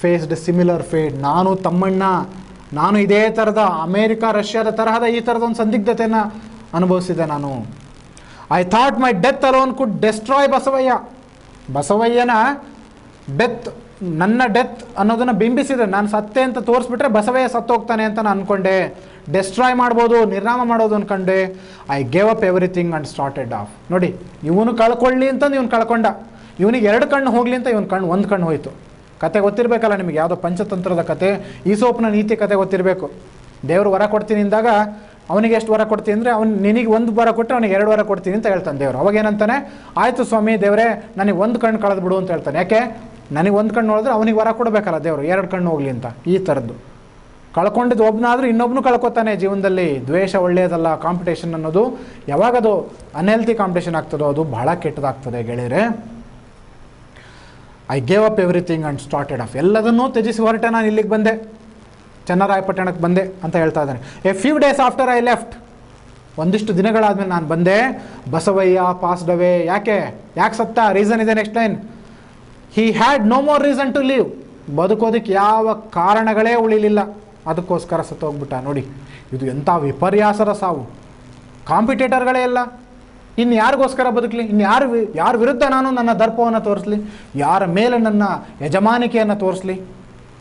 faced a similar fate. ನಾನು ತಮ್ಮಣ್ಣ, ನಾನು ಇದೇ ಥರದ America ರಷ್ಯಾದ ತರಹದ ಈ ಥರದ ಒಂದು ಸಂದಿಗ್ಧತೆಯನ್ನು ಅನುಭವಿಸಿದೆ ನಾನು. I thought my death alone could destroy Basavayya. ಬಸವಯ್ಯನ ಡೆತ್, ನನ್ನ ಡೆತ್ ಅನ್ನೋದನ್ನು ಬಿಂಬಿಸಿದೆ. ನಾನು ಸತ್ತೆ ಅಂತ ತೋರಿಸ್ಬಿಟ್ರೆ ಬಸವಯ್ಯ ಸತ್ತೋಗ್ತಾನೆ ಅಂತ ನಾನು ಅಂದ್ಕೊಂಡೆ. ಡೆಸ್ಟ್ರಾಯ್ ಮಾಡ್ಬೋದು, ನಿರ್ನಾಮ ಮಾಡೋದು ಅಂದ್ಕೊಂಡೆ. I gave up everything and started of. ನೋಡಿ, ಇವನು ಕಳ್ಕೊಳ್ಳಿ ಅಂತಂದು ಇವನು ಕಳ್ಕೊಂಡ. ಇವನಿಗೆ 2 ಕಣ್ಣು ಹೋಗಲಿ ಅಂತ ಇವನು ಕಣ್ಣು 1 ಕಣ್ಣು ಹೋಯಿತು. ಕತೆ ಗೊತ್ತಿರಬೇಕಲ್ಲ ನಿಮಗೆ, ಯಾವುದೋ ಪಂಚತಂತ್ರದ ಕತೆ, ಈಸೋಪ್ನ ನೀತಿ ಕತೆ ಗೊತ್ತಿರಬೇಕು. ದೇವರು ವರ ಕೊಡ್ತೀನಿ ಅಂದಾಗ ಅವನಿಗೆ ಎಷ್ಟು ವರ ಕೊಡ್ತೀನಿ ಅಂದರೆ, ನಿನಗೆ 1 ವರ ಕೊಟ್ಟರೆ ಅವನಿಗೆ 2 ವರ ಕೊಡ್ತೀನಿ ಅಂತ ಹೇಳ್ತಾನೆ ದೇವರು. ಅವಾಗ ಏನಂತಾನೆ, ಆಯಿತು ಸ್ವಾಮಿ ದೇವರೇ, ನನಗೆ 1 ಕಣ್ಣು ಕಳೆದು ಬಿಡು ಅಂತ ಹೇಳ್ತಾನೆ. ಯಾಕೆ? ನನಗೆ 1 ಕಣ್ಣು ನೋಡಿದ್ರೆ ಅವನಿಗೆ ವರ ಕೊಡಬೇಕಲ್ಲ ದೇವರು, 2 ಕಣ್ಣು ಹೋಗಲಿ ಅಂತ. ಈ ಥರದ್ದು ಕಳ್ಕೊಂಡಿದ್ದು ಒಬ್ಬನಾದರೂ ಇನ್ನೊಬ್ಬನು ಕಳ್ಕೊತಾನೆ ಜೀವನದಲ್ಲಿ. ದ್ವೇಷ ಒಳ್ಳೆಯದಲ್ಲ. ಕಾಂಪಿಟೇಷನ್ ಅನ್ನೋದು ಯಾವಾಗದು ಅನ್ಹೆಲ್ತಿ ಕಾಂಪಿಟೇಷನ್ ಆಗ್ತದೋ ಅದು ಬಹಳ ಕೆಟ್ಟದಾಗ್ತದೆ ಗೆಳೆಯರೆ. I gave up everything and started of. ಎಲ್ಲದನ್ನೂ ತ್ಯಜಿಸಿ ಹೊರಟೆ ನಾನು ಇಲ್ಲಿಗೆ ಬಂದೆ, ಚನ್ನರಾಯಪಟ್ಟಣಕ್ಕೆ ಬಂದೆ ಅಂತ ಹೇಳ್ತಾ ಇದ್ದಾನೆ. A few days after I left. ಒಂದಿಷ್ಟು ದಿನಗಳಾದಮೇಲೆ ನಾನು ಬಂದೆ. ಬಸವಯ್ಯ ಪಾಸ್ಡ್ ಅವೇ. ಯಾಕೆ ಸತ್ತ? ರೀಸನ್ ಇದೆ next line. He had no more reason to live. ಬದುಕೋದಕ್ಕೆ ಯಾವ ಕಾರಣಗಳೇ ಉಳಿಲಿಲ್ಲ, ಅದಕ್ಕೋಸ್ಕರ ಸತ್ತೋಗ್ಬಿಟ್ಟ. ನೋಡಿ, ಇದು ಎಂಥ ವಿಪರ್ಯಾಸದ ಸಾವು. ಕಾಂಪಿಟೇಟರ್ಗಳೇ ಇಲ್ಲ, ಇನ್ನು ಯಾರಿಗೋಸ್ಕರ ಬದುಕಲಿ? ಇನ್ನು ಯಾರ ವಿರುದ್ಧ ನಾನು ನನ್ನ ದರ್ಪವನ್ನು ತೋರಿಸ್ಲಿ? ಯಾರ ಮೇಲೆ ನನ್ನ ಯಜಮಾನಿಕೆಯನ್ನು ತೋರಿಸ್ಲಿ?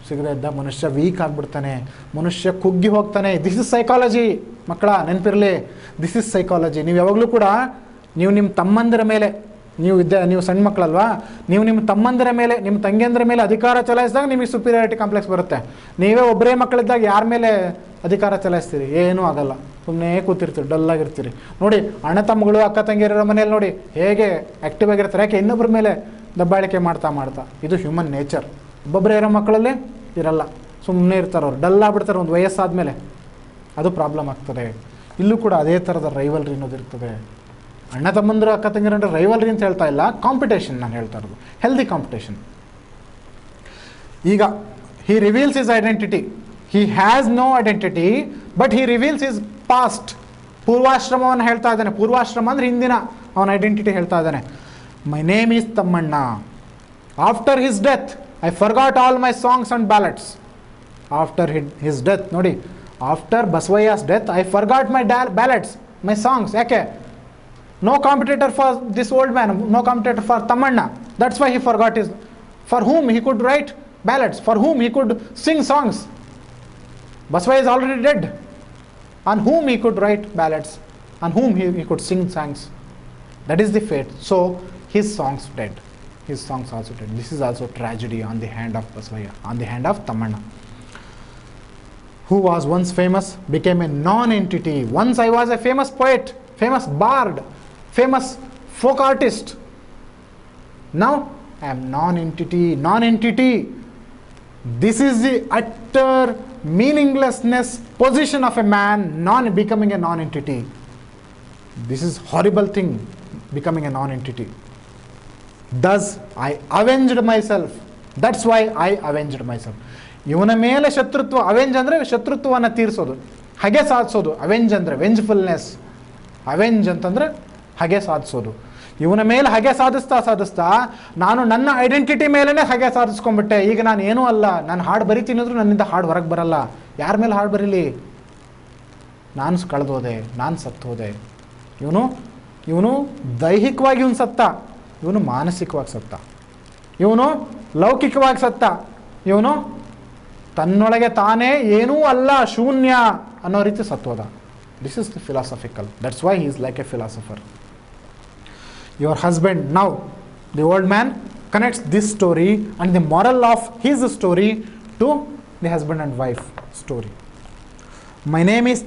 ಸಿಗದೇ ಇದ್ದ ಮನುಷ್ಯ ವೀಕ್ ಆಗಿಬಿಡ್ತಾನೆ, ಮನುಷ್ಯ ಕುಗ್ಗಿ ಹೋಗ್ತಾನೆ. ದಿಸ್ ಇಸ್ ಸೈಕಾಲಜಿ ಮಕ್ಕಳ, ನೆನಪಿರಲಿ, ದಿಸ್ ಇಸ್ ಸೈಕಾಲಜಿ. ನೀವು ಯಾವಾಗಲೂ ಕೂಡ ನಿಮ್ಮ ತಮ್ಮಂದಿರ ಮೇಲೆ, ನೀವು ಸಣ್ಣ ಮಕ್ಕಳಲ್ವಾ, ನಿಮ್ಮ ತಮ್ಮಂದಿರ ಮೇಲೆ, ನಿಮ್ಮ ತಂಗಿಯಂದ್ರ ಮೇಲೆ ಅಧಿಕಾರ ಚಲಾಯಿಸಿದಾಗ ನಿಮಗೆ ಸುಪೀರಿಯಾರಿಟಿ ಕಾಂಪ್ಲೆಕ್ಸ್ ಬರುತ್ತೆ. ನೀವೇ ಒಬ್ಬರೇ ಮಕ್ಕಳಿದ್ದಾಗ ಯಾರ ಮೇಲೆ ಅಧಿಕಾರ ಚಲಾಯಿಸ್ತೀರಿ? ಏನೂ ಆಗಲ್ಲ, ಸುಮ್ಮನೆ ಕೂತಿರ್ತೀರಿ, ಡಲ್ಲಾಗಿರ್ತೀರಿ. ನೋಡಿ, ಅಣ್ಣ ತಮ್ಮಗಳು ಅಕ್ಕ ತಂಗಿಯರ ಮನೇಲಿ ನೋಡಿ ಹೇಗೆ ಆ್ಯಕ್ಟಿವ್ ಆಗಿರ್ತಾರೆ. ಯಾಕೆ? ಇನ್ನೊಬ್ಬರ ಮೇಲೆ ದಬ್ಬಾಳಿಕೆ ಮಾಡ್ತಾ. ಇದು ಹ್ಯೂಮನ್ ನೇಚರ್. ಒಬ್ಬೊಬ್ಬರೇ ಇರೋ ಮಕ್ಕಳಲ್ಲಿ ಇರಲ್ಲ, ಸುಮ್ಮನೆ ಇರ್ತಾರೆ, ಅವ್ರು ಡಲ್ ಆಗ್ಬಿಡ್ತಾರೆ ಒಂದು ವಯಸ್ಸಾದಮೇಲೆ. ಅದು ಪ್ರಾಬ್ಲಮ್ ಆಗ್ತದೆ. ಇಲ್ಲೂ ಕೂಡ ಅದೇ ಥರದ ರೈವಲ್ರಿ ಅನ್ನೋದು ಇರ್ತದೆ. ಅಣ್ಣ ತಮ್ಮಂದರು ಅಕ್ಕ ತಂಗಿರ ರೈವಲ್ರಿ ಅಂತ ಹೇಳ್ತಾ ಇಲ್ಲ, ಕಾಂಪಿಟೇಷನ್ ನಾನು ಹೇಳ್ತಾ ಇರೋದು, ಹೆಲ್ದಿ ಕಾಂಪಿಟೇಷನ್. ಈಗ he reveals his identity. He has no identity, but he reveals his past. ಪೂರ್ವಾಶ್ರಮವನ್ನು ಹೇಳ್ತಾ ಇದ್ದಾನೆ. ಪೂರ್ವಾಶ್ರಮ ಅಂದರೆ ಹಿಂದಿನ ಅವನ ಐಡೆಂಟಿಟಿ ಹೇಳ್ತಾ ಇದ್ದಾನೆ. My name is Tammanna. After his death I forgot all my songs and ballads. After his death, ನೋಡಿ, after Basavayya's death I forgot my ballads, my songs. ಯಾಕೆ? No competitor for this old man, no competitor for Tamanna. That's why he forgot his, for whom he could write ballads, for whom he could sing songs. Basavaya is already dead. On whom he could write ballads, on whom he could sing songs. That is the fate. So his songs dead. His songs also dead. This is also tragedy on the hand of Basavaya, on the hand of Tamanna, who was once famous, became a non-entity. Once I was a famous poet, famous bard, famous folk artist. Now I am non-entity. This is the utter meaninglessness position of a man, becoming a non-entity. This is horrible thing, becoming a non-entity. Thus I avenged myself. That's why I avenged myself. ಇವನ ಮೇಲೆ ಶತ್ರುತ್ವ, avenge ಅಂದರೆ ಶತ್ರುತ್ವವನ್ನು ತೀರಿಸೋದು, ಹಗೆ ಸಾಧಿಸೋದು. Avenge ಅಂದರೆ ವೆಂಜ್ಫುಲ್ನೆಸ್. Avenge ಅಂತಂದರೆ ಹಗೆ ಸಾಧಿಸೋದು. ಇವನ ಮೇಲೆ ಹಗೆ ಸಾಧಿಸ್ತಾ ನಾನು ನನ್ನ ಐಡೆಂಟಿಟಿ ಮೇಲೇ ಹಗೆ ಸಾಧಿಸ್ಕೊಂಡ್ಬಿಟ್ಟೆ. ಈಗ ನಾನು ಏನೂ ಅಲ್ಲ, ನಾನು ಹಾಡು ಬರಿತೀನಿ ಅಂದರೂ ನನ್ನಿಂದ ಹಾಡು ಹೊರಗೆ ಬರಲ್ಲ. ಯಾರ ಮೇಲೆ ಹಾಡು ಬರೀಲಿ? ನಾನು ಕಳೆದೋದೆ, ನಾನು ಸತ್ತೋದೆ. ಇವನು ದೈಹಿಕವಾಗಿ ಇವನು ಸತ್ತ, ಇವನು ಮಾನಸಿಕವಾಗಿ ಸತ್ತ, ಇವನು ಲೌಕಿಕವಾಗಿ ಸತ್ತ, ಇವನು ತನ್ನೊಳಗೆ ತಾನೇ ಏನೂ ಅಲ್ಲ, ಶೂನ್ಯ ಅನ್ನೋ ರೀತಿ ಸತ್ತೋದ. This is the philosophical. That's why he is like a philosopher. Your husband, now the old man connects this story and the moral of his story to the husband and wife story. My name is,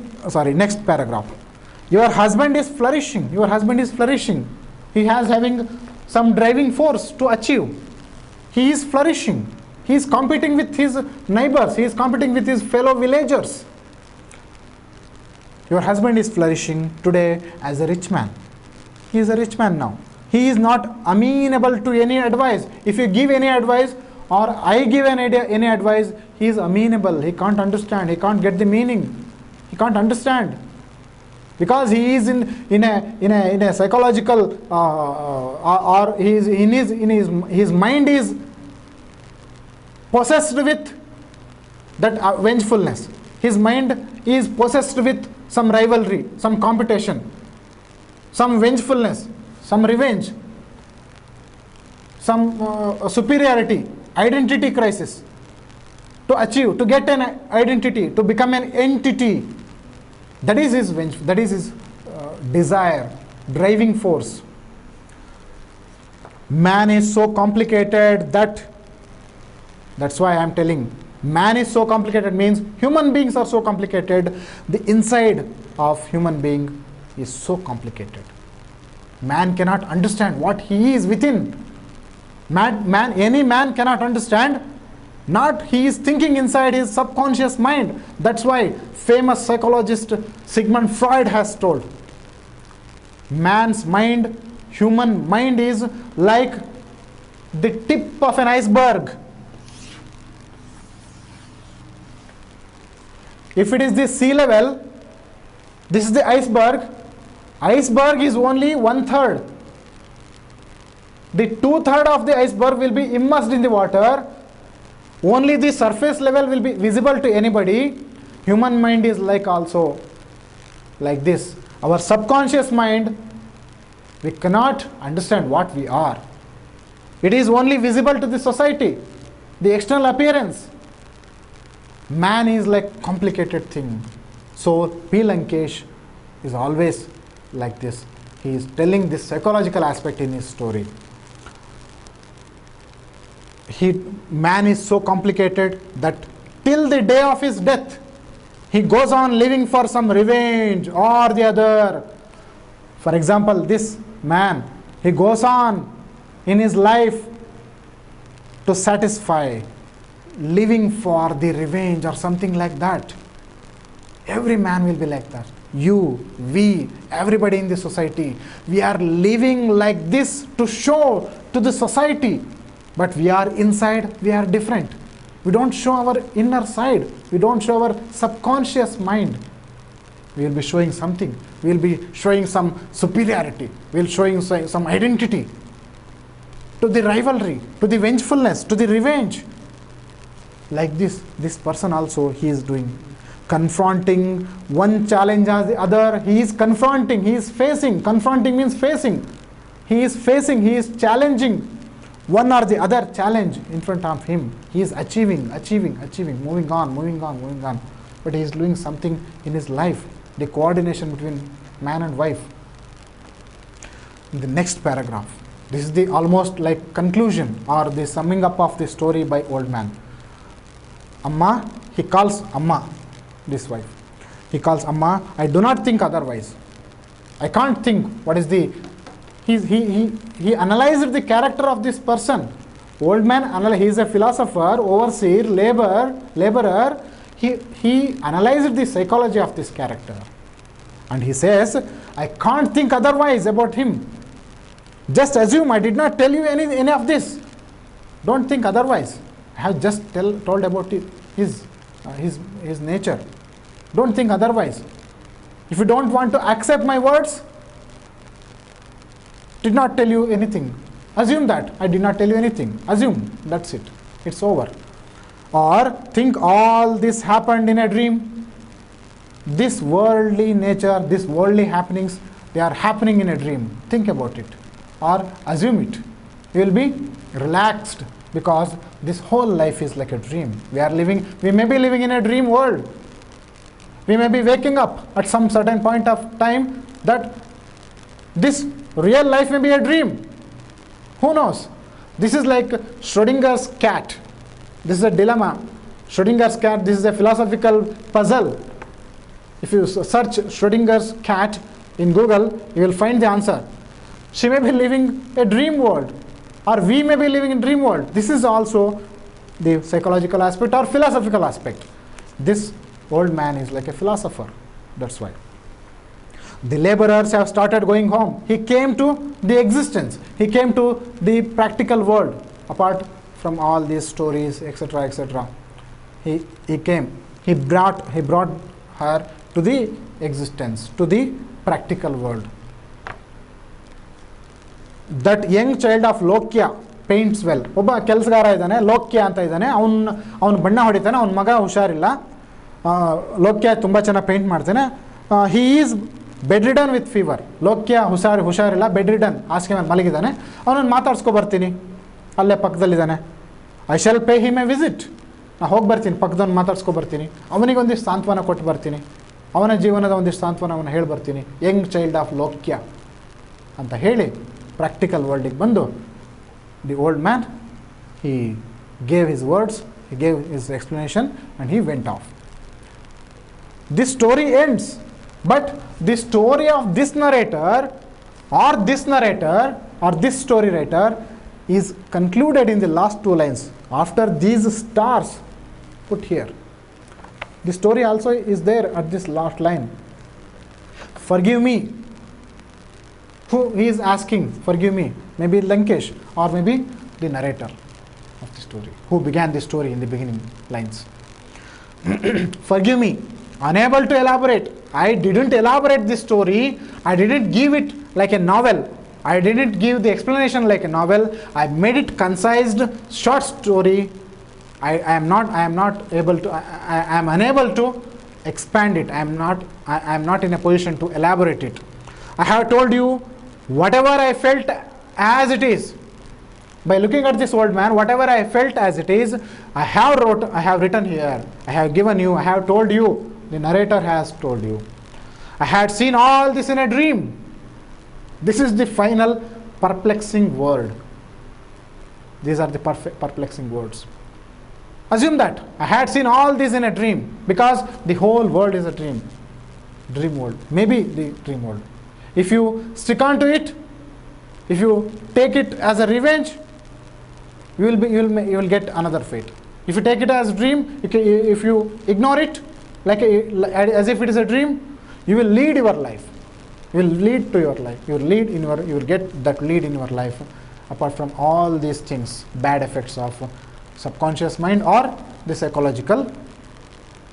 next paragraph. Your husband is flourishing. Your husband is flourishing. He has having some driving force to achieve. He is flourishing. He is competing with his neighbors. He is competing with his fellow villagers. Your husband is flourishing today as a rich man. He is a rich man now. He is not amenable to any advice. If you give any advice or I give any advice, he is amenable. He can't understand. He can't get the meaning. He can't understand. Because he is in a psychological or his mind is possessed with that vengefulness. His mind is possessed with some rivalry, some competition, some vengefulness, some revenge, some superiority, identity crisis. To achieve, to get an identity, to become an entity. That is his that is his desire, driving force. Man is so complicated that's why I am telling. Man is so complicated means human beings are so complicated. The inside of human being is so complicated. Man cannot understand what he is within. Any man cannot understand. Not he is thinking inside his subconscious mind. That's why famous psychologist Sigmund Freud has told. Man's mind, human mind is like the tip of an iceberg. If it is the sea level, this is the iceberg. Iceberg is only 1/3. The 2/3 of the iceberg will be immersed in the water. Only the surface level will be visible to anybody. Human mind is like also like this. Our subconscious mind, we cannot understand what we are. It is only visible to the society, the external appearance. Man is like complicated thing. So P. Lankesh is always like this. He is telling this psychological aspect in his story. Man is so complicated that till the day of his death, he goes on living for some revenge or the other. For example, this man, he goes on in his life to satisfy, living for the revenge or something like that. Every man will be like that. You, we, everybody in the society, we are living like this to show to the society. But we are inside, we are different. We don't show our inner side. We don't show our subconscious mind. We will be showing something. We will be showing some superiority. We will showing some identity. To the rivalry, to the vengefulness, to the revenge. Like this person also, he is doing. Confronting one challenge as the other. He is confronting, he is facing. Confronting means facing. He is facing, he is challenging one or the other challenge in front of him. He is achieving, moving on. But he is doing something in his life. The coordination between man and wife. In the next paragraph, this is the almost like conclusion or the summing up of the story by old man. Amma, he calls Amma, this wife. He calls Amma, I do not think otherwise. I can't think what is the... He analyzed the character of this person. Old man, he is a philosopher, overseer, laborer. He analyzed the psychology of this character. And he says, I can't think otherwise about him. Just assume I did not tell you any of this. Don't think otherwise. I have just told about his nature. Don't think otherwise. If you don't want to accept my words, did not tell you anything. Assume that I did not tell you anything. Assume, that's it. It's over. Or think all this happened in a dream. This worldly nature, these worldly happenings, they are happening in a dream. Think about it. Or assume it. You will be relaxed because this whole life is like a dream. We may be living in a dream world. We may be waking up at some certain point of time that this real life may be a dream. Who knows? This is like Schrodinger's cat. This is a dilemma. Schrodinger's cat, this is a philosophical puzzle. If you search Schrodinger's cat in Google, you will find the answer. She may be living a dream world, or we may be living in dream world. This is also the psychological aspect or philosophical aspect. This old man is like a philosopher. That's why. The laborers have started going home. He came to the existence. He came to the practical world, apart from all these stories, etc., etc. He came. He brought her to the existence, to the practical world. That young child of Lokya paints well. ಒಬ್ಬ ಕೆಲಸಗಾರ ಇದ್ದಾನೆ, ಲೋಕ್ಯ ಅಂತ ಇದ್ದಾನೆ. ಅವನು ಬಣ್ಣ ಹೊಡಿತಾನೆ. ಅವನ ಮಗ ಹುಷಾರಿಲ್ಲ. ಲೋಕ್ಯ ತುಂಬ ಚೆನ್ನಾಗಿ ಪೇಂಟ್ ಮಾಡ್ತಾನೆ. He is bedridden with fever. Lokya ಹುಷಾರಿಲ್ಲ, ಬೆಡ್ರಿಡನ್, ಹಾಸಿಗೆ ಮೇಲೆ ಮಲಗಿದ್ದಾನೆ. ಅವನನ್ನು ಮಾತಾಡ್ಸ್ಕೊ ಬರ್ತೀನಿ, ಅಲ್ಲೇ ಪಕ್ಕದಲ್ಲಿದ್ದಾನೆ. I shall pay him a visit. ನಾನು ಹೋಗಿ ಬರ್ತೀನಿ, ಪಕ್ಕದವ್ನು ಮಾತಾಡ್ಸ್ಕೊ ಬರ್ತೀನಿ, ಅವನಿಗೆ ಒಂದಿಷ್ಟು ಸಾಂತ್ವನ ಕೊಟ್ಟು ಬರ್ತೀನಿ, ಅವನ ಜೀವನದ ಒಂದಿಷ್ಟು ಸಾಂತ್ವನವನ್ನು ಹೇಳಿ ಬರ್ತೀನಿ. ಯಂಗ್ ಚೈಲ್ಡ್ ಆಫ್ ಲೋಕ್ಯ ಅಂತ ಹೇಳಿ ಪ್ರಾಕ್ಟಿಕಲ್ ವರ್ಲ್ಡಿಗೆ ಬಂದು the old man he gave his words, he gave his explanation, and he went off. This story ends, but the story of this narrator or this story writer is concluded in the last two lines. After these stars put here, the story also is there at this last line. Forgive me. Who he is asking, forgive me? Maybe Lankesh or maybe the narrator of the story, who began the story in the beginning lines. Forgive me, unable to elaborate. I didn't elaborate this story. I didn't give it like a novel. I didn't give the explanation like a novel. I made it concised, short story I am not able to, I am unable to expand it. I am not in a position to elaborate it. I have told you whatever I felt as it is. By looking at this old man, whatever I felt as it is, I have written here. I have given you, I have told you. The narrator has told you. I had seen all this in a dream. This is the final perplexing word. These are the perplexing words. Assume that I had seen all this in a dream, because the whole world is a dream. Dream world. Maybe the dream world. If you stick on to it, if you take it as a revenge, you will get another fate. If you take it as a dream, if you ignore it as if it is a dream, you will lead your life. You will lead to your life. You will get that lead in your life. Apart from all these things, bad effects of subconscious mind or the psychological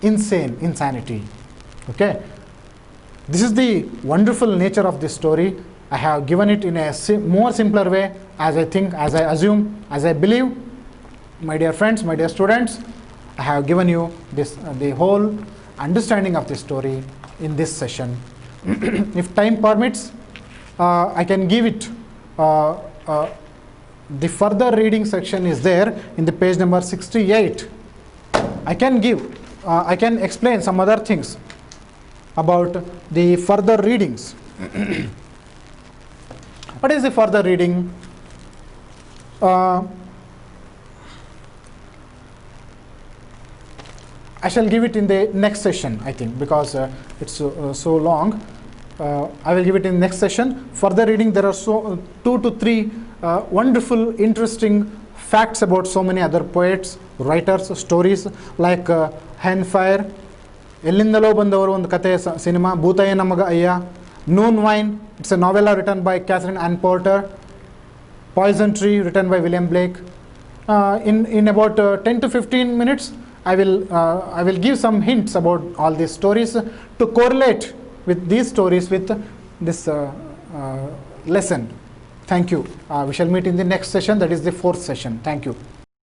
insanity. Okay. This is the wonderful nature of this story. I have given it in a more simpler way, as I think, as I assume, as I believe. My dear friends, my dear students, I have given you this the whole understanding of this story in this session. If time permits, I can give it. The further reading section is there in the page number 68. I can explain some other things about the further readings. What is the further reading? I shall give it in the next session, I think, because it's so long. I will give it in the next session. Further reading, there are 2 to 3 wonderful, interesting facts about so many other poets, writers, stories like Hellfire, ಎಲ್ಲಿಂದಲೋ ಬಂದವರು ಒಂದು ಕತೆ cinema, Bhutayya ನಮಗ ಅಯ್ಯ, Noon Wine, it's a novella written by Catherine Ann Porter, Poison Tree written by William Blake. In about 10 to 15 minutes, I will give some hints about all these stories to correlate with these stories with this lesson. Thank you. We shall meet in the next session, that is the 4th session. Thank you.